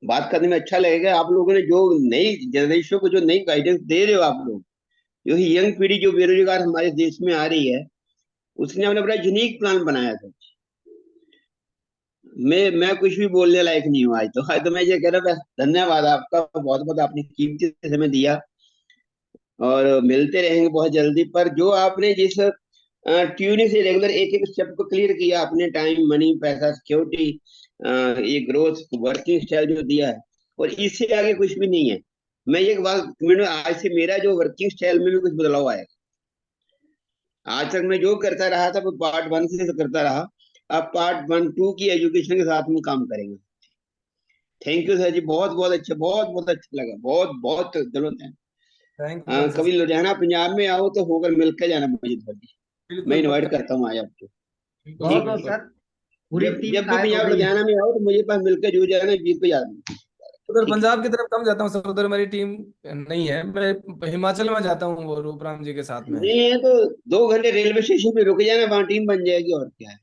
बात करने में अच्छा लगेगा। आप लोगों ने जो नई जनरेशन को जो नई गाइडेंस दे रहे हो आप लोग, जो यंग पीढ़ी जो बेरोजगार हमारे देश में आ रही है, उसने अपना बड़ा यूनिक प्लान बनाया था। मैं कुछ भी बोलने लायक नहीं हूँ आज तो मैं ये कह रहा, बस धन्यवाद आपका, बहुत बहुत आपने कीमती समय दिया, और मिलते रहेंगे बहुत जल्दी। पर जो आपने जिस ट्यूनिंग से रेगुलर एक एक स्टेप को क्लियर किया आपने, टाइम, मनी, पैसा, सिक्योरिटी, ये ग्रोथ, वर्किंग स्टाइल जो दिया है, और इससे आगे कुछ भी नहीं है। मैं एक बात, आज से मेरा जो वर्किंग स्टाइल में भी कुछ बदलाव आएगा। आज तक मैं जो करता रहा था वो पार्ट 1 से करता रहा, अब पार्ट 1, 2 की एजुकेशन के साथ में काम करेंगे। थैंक यू सर जी, बहुत बहुत अच्छा, बहुत बहुत अच्छा लगा, बहुत बहुत दिलों से। थैंक यू बंसल कभी सर। लुधियाना पंजाब में आओ तो होकर मिलकर जाना मुझे सर जी, मैं बिल्कुल इनवाइट पक्का। करता हूँ आज आपको। बिल्कुल बहुत सर बहुत बिल्कुल। सर, पूरी जब टीम जब भी कायल हो पंजाब गई है। लुधियाना में आओ तो मुझे पास मिलकर जरूर जाना, जीत को याद नहीं। उधर ठीक है। पंजाब की तरफ कम जाता हूँ सर, उधर मेरी टीम नहीं है। मैं हिमाचल में जाता हूँ, वो रूपराम जी के साथ में है। नहीं है तो 2 घंटे रेलवे स्टेशन पे रुक जाना, वहां टीम बन जाएगी, और क्या है,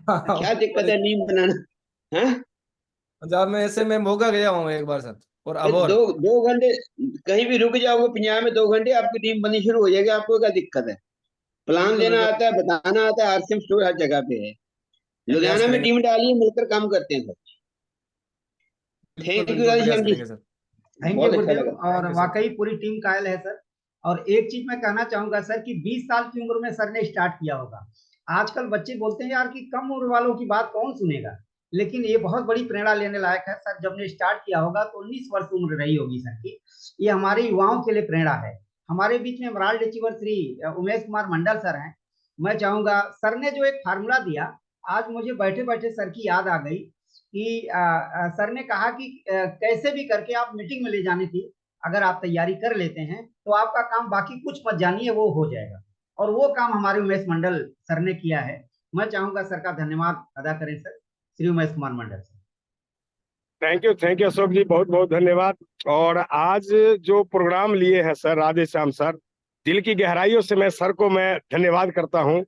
क्या दिक्कत है नींद बनाना है। पंजाब में ऐसे मैं मोगा गया हूँ एक बार सर, और दो अबोर। 2 घंटे कहीं भी रुक जाओगे पंजाब में, 2 घंटे आपकी टीम बननी शुरू हो जाएगी। आपको क्या दिक्कत है, प्लान बिल्कुल लेना बिल्कुल। आता है, बताना आता है, आरसीएम स्टोर हर जगह पे है। प्रयास लुधियाना में करेंगे। टीम डालिए, मिलकर काम करते हैं सर। बिल्कुल थैंक यू बिल्कुल प्रयास राधेश्याम जी, करेंगे सर। थैंक यू बहुत अच्छा गुरुदेव। लगा। और थैंक यू सर। वाकई पूरी टीम कायल है सर। और एक चीज मैं कहना चाहूंगा सर कि 20 साल की उम्र में सर ने स्टार्ट किया होगा। आजकल बच्चे बोलते हैं यार कि कम उम्र वालों की बात कौन सुनेगा, लेकिन ये बहुत बड़ी प्रेरणा लेने लायक है सर। जब ने स्टार्ट किया होगा तो 19 वर्ष उम्र रही होगी सर की। ये हमारे युवाओं के लिए प्रेरणा है। हमारे बीच में moral achiever Shri Umesh Kumar Mandal sir हैं। मैं चाहूंगा, सर ने जो एक फार्मूला दिया, आज मुझे बैठे बैठे सर की याद आ गई कि सर ने कहा कि कैसे भी करके आप मीटिंग में ले जाने की अगर आप तैयारी कर लेते हैं तो आपका काम, बाकी कुछ मत जानिए, वो हो जाएगा। और वो काम हमारे उमेश मंडल सर ने किया है। मैं चाहूंगा सर का धन्यवाद अदा करें sir, Shri Umesh Kumar Mandal sir. Thank you Ashok ji, बहुत बहुत धन्यवाद। और आज जो प्रोग्राम लिए हैं सर राधे श्याम सर, दिल की गहराइयों से मैं धन्यवाद करता हूं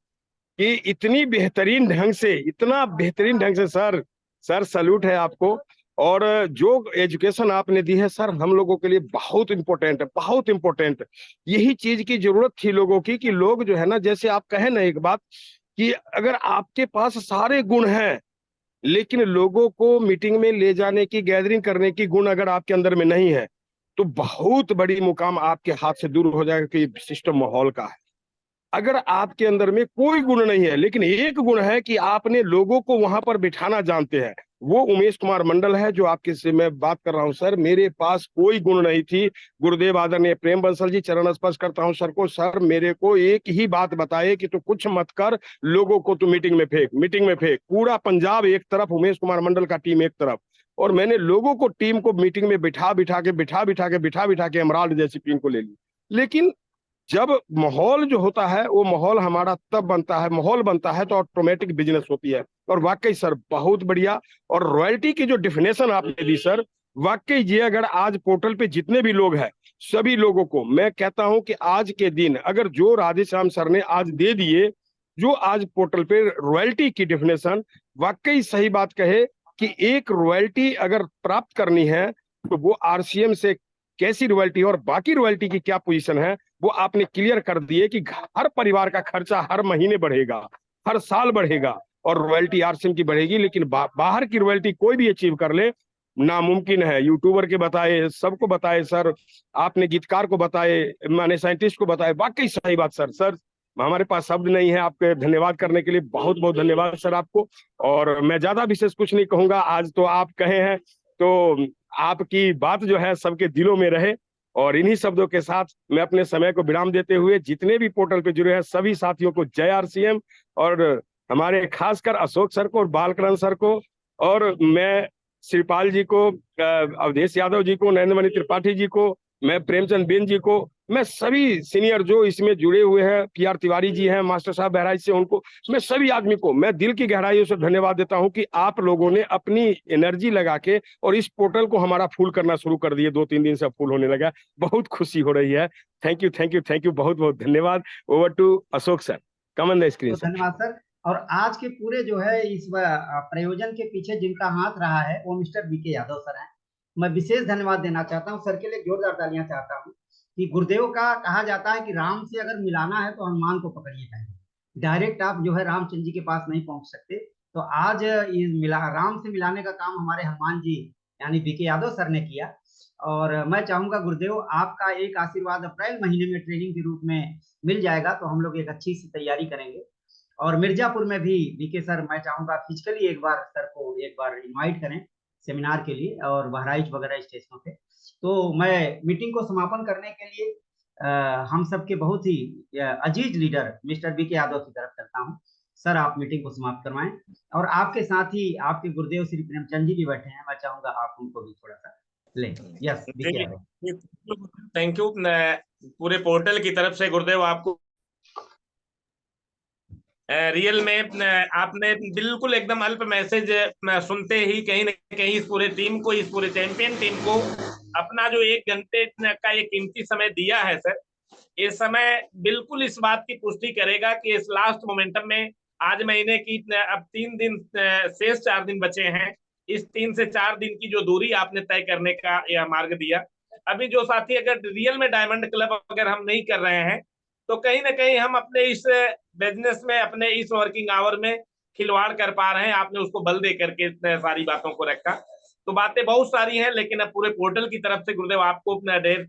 कि इतनी बेहतरीन ढंग से, इतना बेहतरीन ढंग से सर सैल्यूट है आपको। और जो एजुकेशन आपने दी है सर, हम लोगों के लिए बहुत इंपॉर्टेंट है, बहुत इंपॉर्टेंट। यही चीज की जरूरत थी लोगों की, कि लोग जो है ना, जैसे आप कहे ना एक बात, कि अगर आपके पास सारे गुण हैं लेकिन लोगों को मीटिंग में ले जाने की, गैदरिंग करने की गुण अगर आपके अंदर में नहीं है, तो बहुत बड़ी मुकाम आपके हाथ से दूर हो जाएगा कि सिस्टम माहौल का है। अगर आपके अंदर में कोई गुण नहीं है लेकिन एक गुण है कि आपने लोगों को वहां पर बिठाना जानते हैं, वो उमेश कुमार मंडल है जो आपके से मैं बात कर रहा हूं सर। मेरे पास कोई गुण नहीं थी। गुरुदेव आदरणीय प्रेम बंसल जी, चरण स्पर्श करता हूं सर को। सर मेरे को एक ही बात बताए कि तू कुछ मत कर, लोगों को तू मीटिंग में फेंक, मीटिंग में फेंक। पूरा पंजाब एक तरफ, उमेश कुमार मंडल का टीम एक तरफ, और मैंने लोगों को, टीम को मीटिंग में बिठा बिठा के अमराल्ड जैसी टीम को ले ली। लेकिन जब माहौल जो होता है, वो माहौल हमारा तब बनता है, माहौल बनता है तो ऑटोमेटिक बिजनेस होती है। और वाकई सर बहुत बढ़िया। और रॉयल्टी की जो डिफिनेशन आपने दी सर, वाकई ये अगर आज पोर्टल पे जितने भी लोग हैं, सभी लोगों को मैं कहता हूं कि आज के दिन अगर जो राधेश्याम सर ने आज दे दिए, जो आज पोर्टल पे रॉयल्टी की डिफिनेशन, वाकई सही बात कहे कि एक रॉयल्टी अगर प्राप्त करनी है तो वो आरसीएम से कैसी रॉयल्टी और बाकी रॉयल्टी की क्या पोजीशन है, वो आपने क्लियर कर दिए कि हर परिवार का खर्चा हर महीने बढ़ेगा, हर साल बढ़ेगा और रॉयल्टी आरसीएम की बढ़ेगी। लेकिन बाहर की रॉयल्टी कोई भी अचीव कर ले नामुमकिन है। यूट्यूबर के बताए, सबको बताए सर, आपने गीतकार को बताए, माने साइंटिस्ट को बताए, वाकई सही बात सर। सर हमारे पास शब्द नहीं है आपके धन्यवाद करने के लिए, बहुत बहुत धन्यवाद सर आपको। और मैं ज्यादा विशेष कुछ नहीं कहूंगा, आज तो आप कहे हैं तो आपकी बात जो है सबके दिलों में रहे। और इन्हीं शब्दों के साथ मैं अपने समय को विराम देते हुए जितने भी पोर्टल पे जुड़े हैं सभी साथियों को जय आरसीएम, और हमारे खासकर अशोक सर को और बालकरण सर को, और मैं श्रीपाल जी को, अवधेश यादव जी को, नरेंद्र मणि त्रिपाठी जी को, मैं प्रेमचंद बेन जी को, मैं सभी सीनियर जो इसमें जुड़े हुए हैं, पीआर तिवारी जी हैं मास्टर साहब बहराइच से, उनको मैं सभी आदमी को मैं दिल की गहराइयों से धन्यवाद देता हूं कि आप लोगों ने अपनी एनर्जी लगा के और इस पोर्टल को हमारा फुल करना शुरू कर दिए। 2-3 दिन से फुल होने लगा, बहुत खुशी हो रही है। Thank you thank you thank you, बहुत बहुत धन्यवाद। Over to Ashok sir, come on the screen sir. धन्यवाद सर। और आज के पूरे जो है इस प्रयोजन के पीछे जिनका हाथ रहा है वो मिस्टर बीके यादव सर हैं। मैं विशेष धन्यवाद देना चाहता हूँ सर के लिए, जोरदार तालियां चाहता हूँ। कि गुरुदेव का कहा जाता है कि राम से अगर मिलाना है तो हनुमान को पकड़िए पहले, डायरेक्ट आप जो है रामचंद्र जी के पास नहीं पहुंच सकते। तो आज राम से मिलाने का काम हमारे हनुमान जी यानी बीके यादव सर ने किया। और मैं चाहूंगा गुरुदेव आपका एक आशीर्वाद अप्रैल महीने में ट्रेनिंग के रूप में मिल जाएगा तो हम लोग एक अच्छी सी तैयारी करेंगे। और मिर्जापुर में भी बीके सर मैं चाहूंगा फिजिकली एक बार सर को एक बार इनवाइट करें सेमिनार के लिए, और बहराइच वगैरह स्टेशनों पे। तो मैं मीटिंग को समापन करने के लिए हम सबके बहुत ही अजीज लीडर मिस्टर बीके यादव की तरफ चलता हूं। सर आप मीटिंग को समाप्त करवाएं, और आपके साथ ही आपके गुरुदेव श्री प्रेमचंद जी भी बैठे हैं, मैं चाहूंगा आप उनको भी थोड़ा सा लें। Yes BK Yadav. Thank you पूरे पोर्टल की तरफ से गुरुदेव आपको। रियल में आपने बिल्कुल एकदम अल्प मैसेज सुनते ही कहीं ना कहीं इस पूरे टीम को, इस पूरे चैंपियन टीम को अपना जो 1 घंटे का ये कीमती समय दिया है सर, ये समय बिल्कुल इस बात की पुष्टि करेगा कि इस लास्ट मोमेंटम में आज महीने की अब 3 दिन शेष 4 दिन बचे हैं, इस 3 से 4 दिन की जो दूरी आपने तय करने का यह मार्ग दिया। अभी जो साथी अगर रियल में डायमंड क्लब अगर हम नहीं कर रहे हैं तो कहीं ना कहीं हम अपने इस बिजनेस में, अपने इस वर्किंग आवर में खिलवाड़ कर पा रहे हैं। आपने उसको बल दे करके सारी बातों को रखा। तो बातें बहुत सारी हैं, लेकिन अब पूरे पोर्टल की तरफ से गुरुदेव आपको अपना ढेर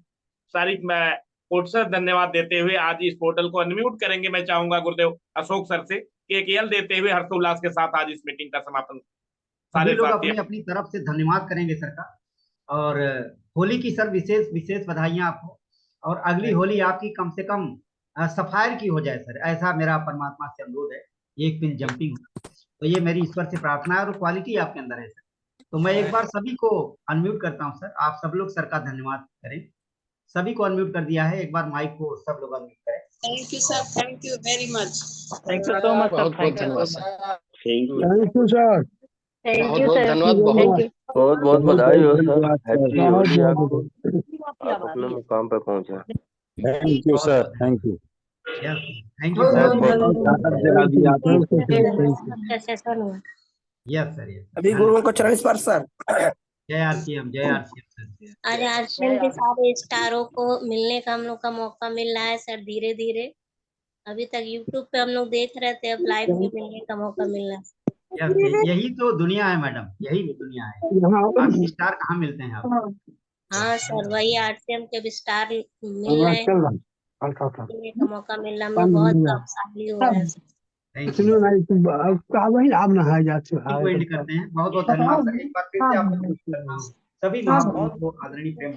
सारी कोटसर धन्यवाद देते हुए आज इस पोर्टल को अनम्यूट करेंगे। मैं चाहूंगा गुरुदेव अशोक सर से कि एक यल देते हुए हर्षोल्लास के साथ आज इस मीटिंग का समापन सारे लोग अपनी अपनी तरफ से धन्यवाद करेंगे सर का। और होली की सर विशेष विशेष बधाइयां आपको, और अगली होली आपकी कम से कम सफायर की हो जाए सर, ऐसा मेरा परमात्मा से अनुरोध है। एक पिन जंपिंग, तो ये मेरी ईश्वर से प्रार्थना है, और क्वालिटी आपके अंदर है सर। तो मैं एक बार सभी को अनम्यूट करता हूं सर, आप सब लोग सर का धन्यवाद करें। सभी को अनम्यूट कर दिया है, एक बार माइक को सब लोग अनम्यूट करें। Thank you sir, thank you very much. Thank you so much sir, thank you sir. Thank you sir, thank you sir, बहुत बहुत बधाई हो सर, हैप्पी होली आपको, थैंक आप अपने मुकाम पर पहुंचे। Thank you sir, thank you. Thank you sir. Yes sir, yes. अभी गुरुओं को चरण स्पर्श सर। जय आरसीएम, जय आरसीएम सर। आज आरसीएम के सारे स्टारों को मिलने का हम लोग का मौका मिल रहा है सर, धीरे धीरे। अभी तक यूट्यूब पे हम लोग देख रहे थे, अब लाइव भी मिलने का मौका मिल रहा है। यही तो दुनिया है मैडम, यही दुनिया है। बाकी स्टार कहाँ मिलते हैं आप? हाँ सर, वही आरसीएम के भी स्टार मिल रहे हैं, मिलने का मौका मिल रहा है। हम लोग बहुत गौरवशाली हो रहे हैं सर। Thank you. करते हैं, बहुत बहुत धन्यवाद सर। एक बार फिर से आप सभी बहुत बहुत आदरणीय प्रेम